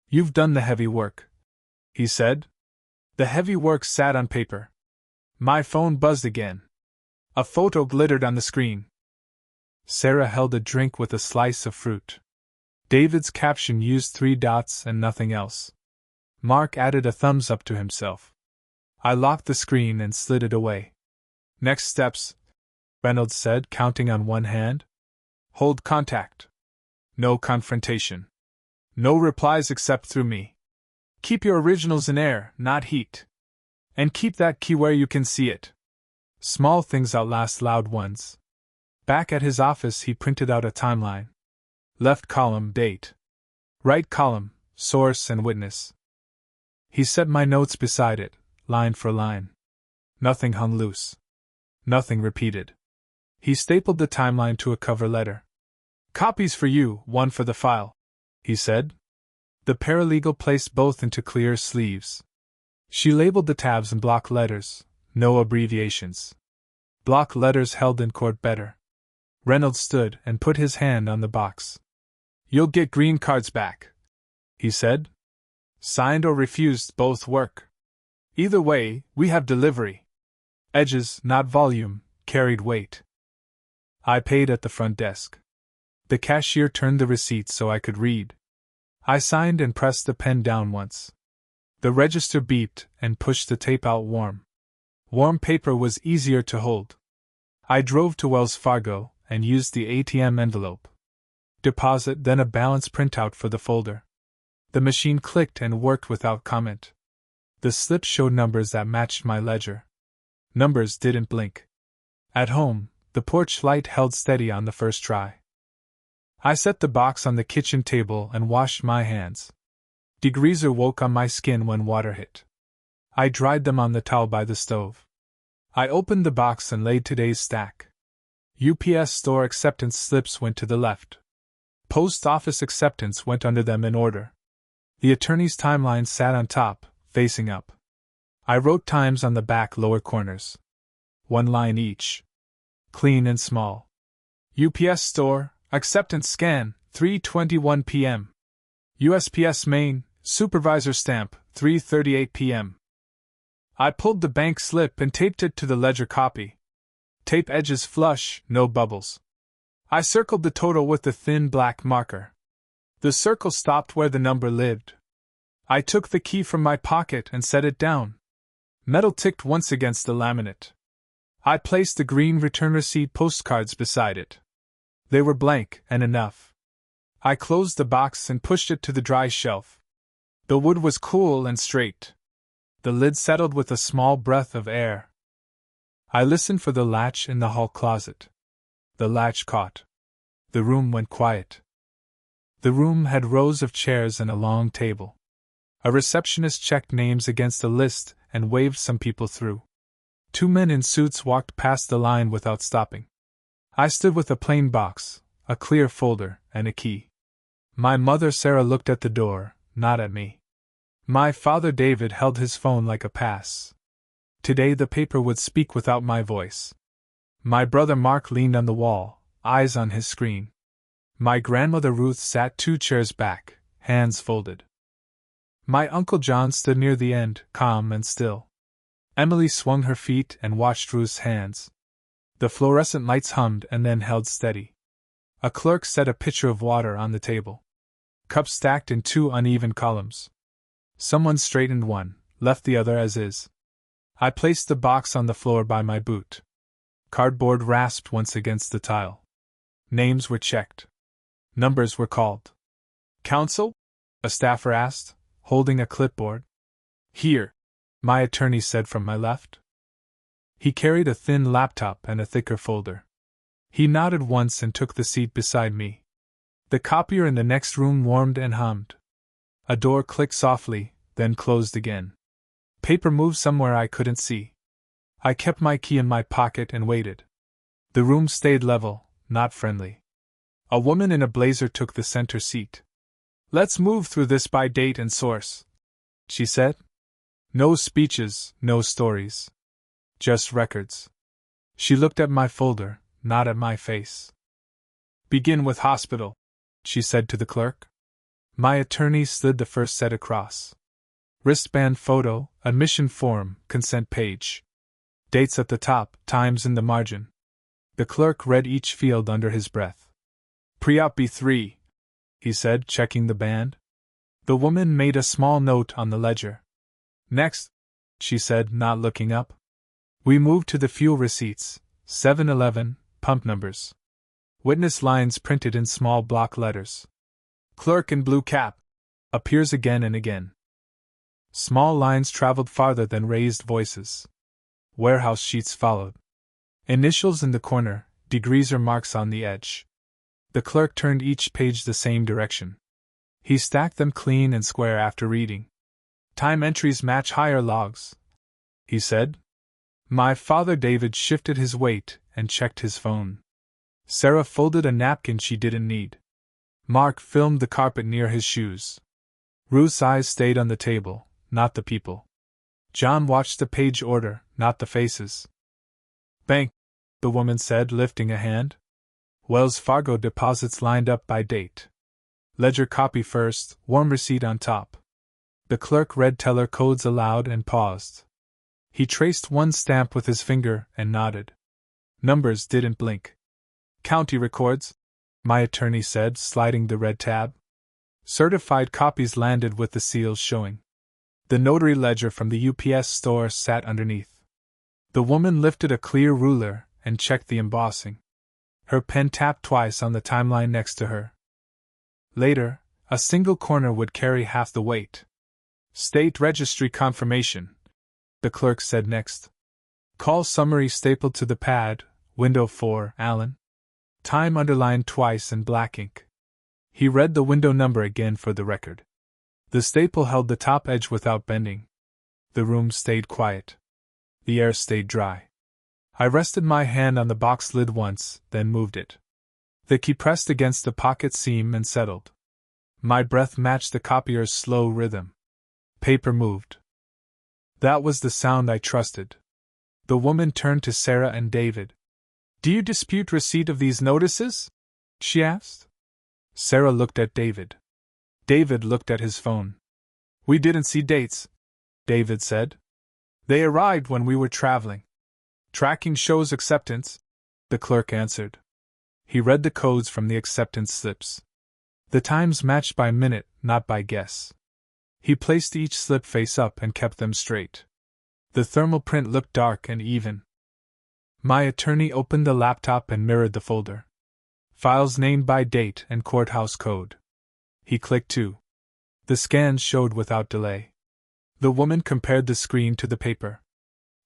You've done the heavy work, he said. The heavy work sat on paper. My phone buzzed again. A photo glittered on the screen. Sarah held a drink with a slice of fruit. David's caption used 3 dots and nothing else. Mark added a thumbs up to himself. I locked the screen and slid it away. Next steps, Reynolds said, counting on one hand. Hold contact. No confrontation. No replies except through me. Keep your originals in air, not heat. And keep that key where you can see it. Small things outlast loud ones. Back at his office, he printed out a timeline. Left column, date. Right column, source and witness. He set my notes beside it, line for line. Nothing hung loose. Nothing repeated. He stapled the timeline to a cover letter. Copies for you, one for the file, he said. The paralegal placed both into clear sleeves. She labeled the tabs in block letters, no abbreviations. Block letters held in court better. Reynolds stood and put his hand on the box. You'll get green cards back, he said. Signed or refused, both work. Either way, we have delivery. Edges, not volume, carried weight. I paid at the front desk. The cashier turned the receipt so I could read. I signed and pressed the pen down once. The register beeped and pushed the tape out warm. Warm paper was easier to hold. I drove to Wells Fargo and used the ATM envelope. Deposit, then a balance printout for the folder. The machine clicked and worked without comment. The slip showed numbers that matched my ledger. Numbers didn't blink. At home, the porch light held steady on the first try. I set the box on the kitchen table and washed my hands. Degreaser woke on my skin when water hit. I dried them on the towel by the stove. I opened the box and laid today's stack. UPS store acceptance slips went to the left. Post office acceptance went under them in order. The attorney's timeline sat on top, facing up. I wrote times on the back lower corners. One line each. Clean and small. UPS store, acceptance scan, 3:21 p.m. USPS Maine, supervisor stamp, 3:38 p.m. I pulled the bank slip and taped it to the ledger copy. Tape edges flush, no bubbles. I circled the total with the thin black marker. The circle stopped where the number lived. I took the key from my pocket and set it down. Metal ticked once against the laminate. I placed the green return receipt postcards beside it. They were blank and enough. I closed the box and pushed it to the dry shelf. The wood was cool and straight. The lid settled with a small breath of air. I listened for the latch in the hall closet. The latch caught. The room went quiet. The room had rows of chairs and a long table. A receptionist checked names against a list and waved some people through. Two men in suits walked past the line without stopping. I stood with a plain box, a clear folder, and a key. My mother Sarah looked at the door, not at me. My father David held his phone like a pass. Today the paper would speak without my voice. My brother Mark leaned on the wall, eyes on his screen. My grandmother Ruth sat 2 chairs back, hands folded. My Uncle John stood near the end, calm and still. Emily swung her feet and watched Ruth's hands. The fluorescent lights hummed and then held steady. A clerk set a pitcher of water on the table. Cups stacked in 2 uneven columns. Someone straightened one, left the other as is. I placed the box on the floor by my boot. Cardboard rasped once against the tile. Names were checked. Numbers were called. Counsel? A staffer asked, holding a clipboard. Here, my attorney said from my left. He carried a thin laptop and a thicker folder. He nodded once and took the seat beside me. The copier in the next room warmed and hummed. A door clicked softly, then closed again. Paper moved somewhere I couldn't see. I kept my key in my pocket and waited. The room stayed level, not friendly. A woman in a blazer took the center seat. Let's move through this by date and source, she said. No speeches, no stories. Just records. She looked at my folder, not at my face. Begin with hospital, she said to the clerk. My attorney slid the first set across. Wristband photo, admission form, consent page. Dates at the top, times in the margin. The clerk read each field under his breath. Pre-op B3, he said, checking the band. The woman made a small note on the ledger. Next, she said, not looking up. We moved to the fuel receipts, 7-Eleven, pump numbers. Witness lines printed in small block letters. Clerk in blue cap. Appears again and again. Small lines traveled farther than raised voices. Warehouse sheets followed. Initials in the corner, degrees or marks on the edge. The clerk turned each page the same direction. He stacked them clean and square after reading. Time entries match higher logs, he said. My father David shifted his weight and checked his phone. Sarah folded a napkin she didn't need. Mark filmed the carpet near his shoes. Ruth's eyes stayed on the table, not the people. John watched the page order, not the faces. Bank, the woman said, lifting a hand. Wells Fargo deposits lined up by date. Ledger copy first, warm receipt on top. The clerk read teller codes aloud and paused. He traced one stamp with his finger and nodded. Numbers didn't blink. County records, my attorney said, sliding the red tab. Certified copies landed with the seals showing. The notary ledger from the UPS store sat underneath. The woman lifted a clear ruler and checked the embossing. Her pen tapped twice on the timeline next to her. Later, a single corner would carry half the weight. State registry confirmation, the clerk said next. Call summary stapled to the pad, window 4, Allen. Time underlined twice in black ink. He read the window number again for the record. The staple held the top edge without bending. The room stayed quiet. The air stayed dry. I rested my hand on the box lid once, then moved it. The key pressed against the pocket seam and settled. My breath matched the copier's slow rhythm. Paper moved. That was the sound I trusted. The woman turned to Sarah and David. Do you dispute receipt of these notices? She asked. Sarah looked at David. David looked at his phone. We didn't see dates, David said. They arrived when we were traveling. Tracking shows acceptance, the clerk answered. He read the codes from the acceptance slips. The times matched by minute, not by guess. He placed each slip face up and kept them straight. The thermal print looked dark and even. My attorney opened the laptop and mirrored the folder. Files named by date and courthouse code. He clicked 2. The scans showed without delay. The woman compared the screen to the paper.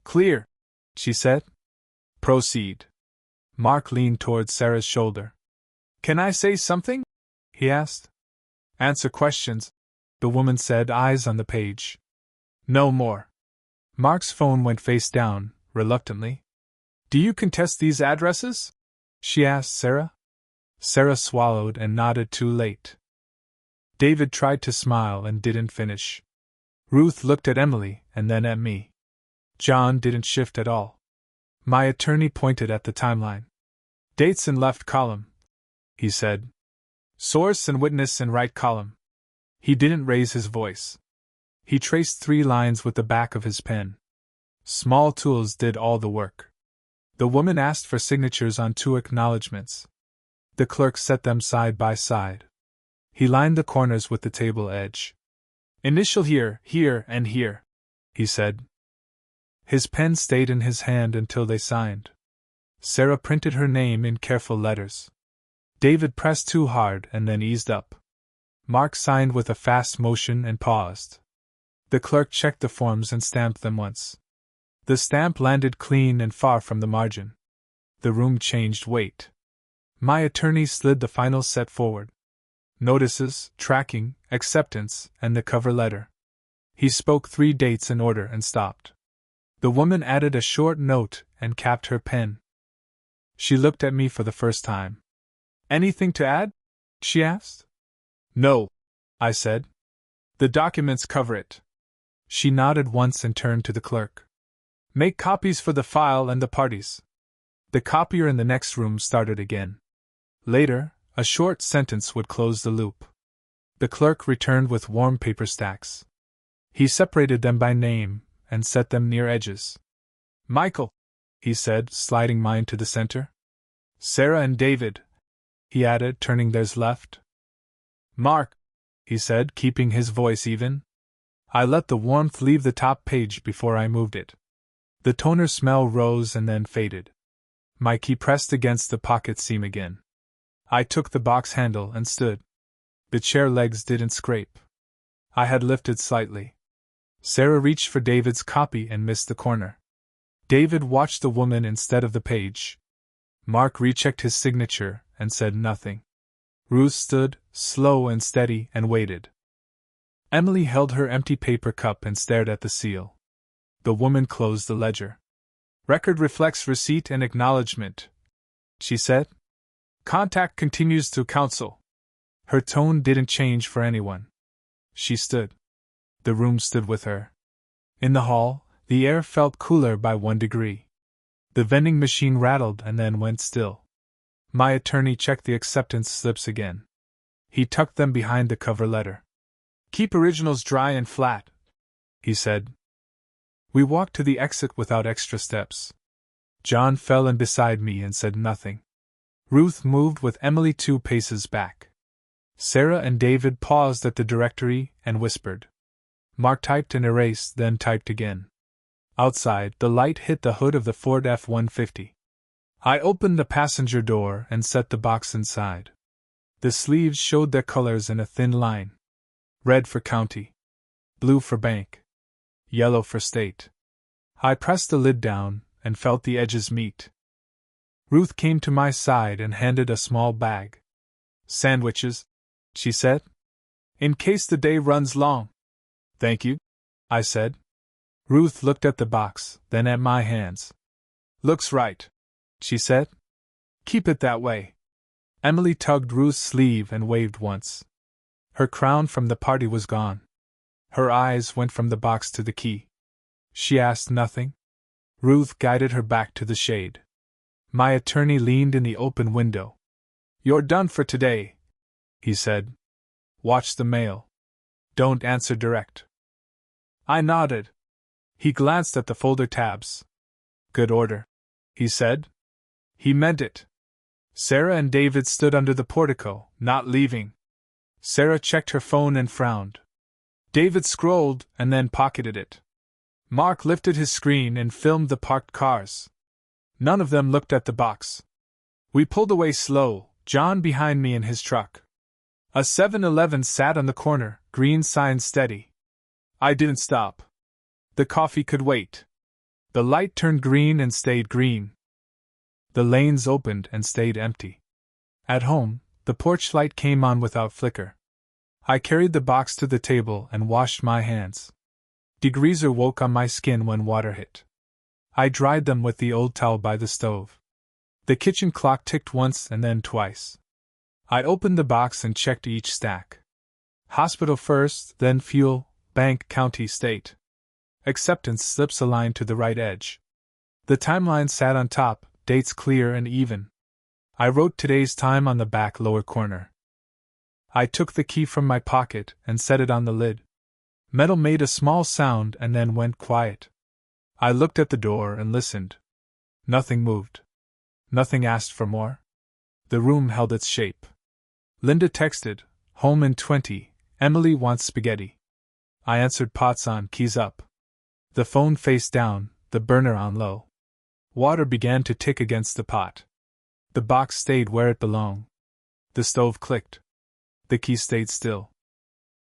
Clear, she said. Proceed. Mark leaned towards Sarah's shoulder. Can I say something? He asked. Answer questions, the woman said, eyes on the page. No more. Mark's phone went face down, reluctantly. Do you contest these addresses? She asked Sarah. Sarah swallowed and nodded too late. David tried to smile and didn't finish. Ruth looked at Emily and then at me. John didn't shift at all. My attorney pointed at the timeline. Dates in left column, he said. Source and witness in right column. He didn't raise his voice. He traced 3 lines with the back of his pen. Small tools did all the work. The woman asked for signatures on 2 acknowledgments. The clerk set them side by side. He lined the corners with the table edge. Initial here, here, and here, he said. His pen stayed in his hand until they signed. Sarah printed her name in careful letters. David pressed too hard and then eased up. Mark signed with a fast motion and paused. The clerk checked the forms and stamped them once. The stamp landed clean and far from the margin. The room changed weight. My attorney slid the final set forward. Notices, tracking, acceptance, and the cover letter. He spoke 3 dates in order and stopped. The woman added a short note and capped her pen. She looked at me for the first time. Anything to add? She asked. No, I said. The documents cover it. She nodded once and turned to the clerk. Make copies for the file and the parties. The copier in the next room started again. Later, a short sentence would close the loop. The clerk returned with warm paper stacks. He separated them by name and set them near edges. Michael, he said, sliding mine to the center. Sarah and David, he added, turning theirs left. Mark, he said, keeping his voice even. I let the warmth leave the top page before I moved it. The toner smell rose and then faded. My key pressed against the pocket seam again. I took the box handle and stood. The chair legs didn't scrape. I had lifted slightly. Sarah reached for David's copy and missed the corner. David watched the woman instead of the page. Mark rechecked his signature and said nothing. Ruth stood, slow and steady, and waited. Emily held her empty paper cup and stared at the seal. The woman closed the ledger. Record reflects receipt and acknowledgement, she said. Contact continues to counsel. Her tone didn't change for anyone. She stood. The room stood with her. In the hall, the air felt cooler by 1 degree. The vending machine rattled and then went still. My attorney checked the acceptance slips again. He tucked them behind the cover letter. Keep originals dry and flat, he said. We walked to the exit without extra steps. John fell in beside me and said nothing. Ruth moved with Emily 2 paces back. Sarah and David paused at the directory and whispered. Mark typed and erased, then typed again. Outside, the light hit the hood of the Ford F-150. I opened the passenger door and set the box inside. The sleeves showed their colors in a thin line. Red for county. Blue for bank. Yellow for state. I pressed the lid down and felt the edges meet. Ruth came to my side and handed a small bag. Sandwiches, she said. In case the day runs long. Thank you, I said. Ruth looked at the box, then at my hands. Looks right, she said. Keep it that way. Emily tugged Ruth's sleeve and waved once. Her crown from the party was gone. Her eyes went from the box to the key. She asked nothing. Ruth guided her back to the shade. My attorney leaned in the open window. You're done for today, he said. Watch the mail. Don't answer direct. I nodded. He glanced at the folder tabs. Good order, he said. He meant it. Sarah and David stood under the portico, not leaving. Sarah checked her phone and frowned. David scrolled and then pocketed it. Mark lifted his screen and filmed the parked cars. None of them looked at the box. We pulled away slow, John behind me in his truck. A 7-Eleven sat on the corner, green sign steady. I didn't stop. The coffee could wait. The light turned green and stayed green. The lanes opened and stayed empty. At home, the porch light came on without flicker. I carried the box to the table and washed my hands. Degreaser woke on my skin when water hit. I dried them with the old towel by the stove. The kitchen clock ticked once and then twice. I opened the box and checked each stack. Hospital first, then fuel, bank, county, state. Acceptance slips aligned to the right edge. The timeline sat on top, dates clear and even. I wrote today's time on the back lower corner. I took the key from my pocket and set it on the lid. Metal made a small sound and then went quiet. I looked at the door and listened. Nothing moved. Nothing asked for more. The room held its shape. Linda texted, home in 20, Emily wants spaghetti. I answered, pots on, keys up. The phone face down, the burner on low. Water began to tick against the pot. The box stayed where it belonged. The stove clicked. The key stayed still.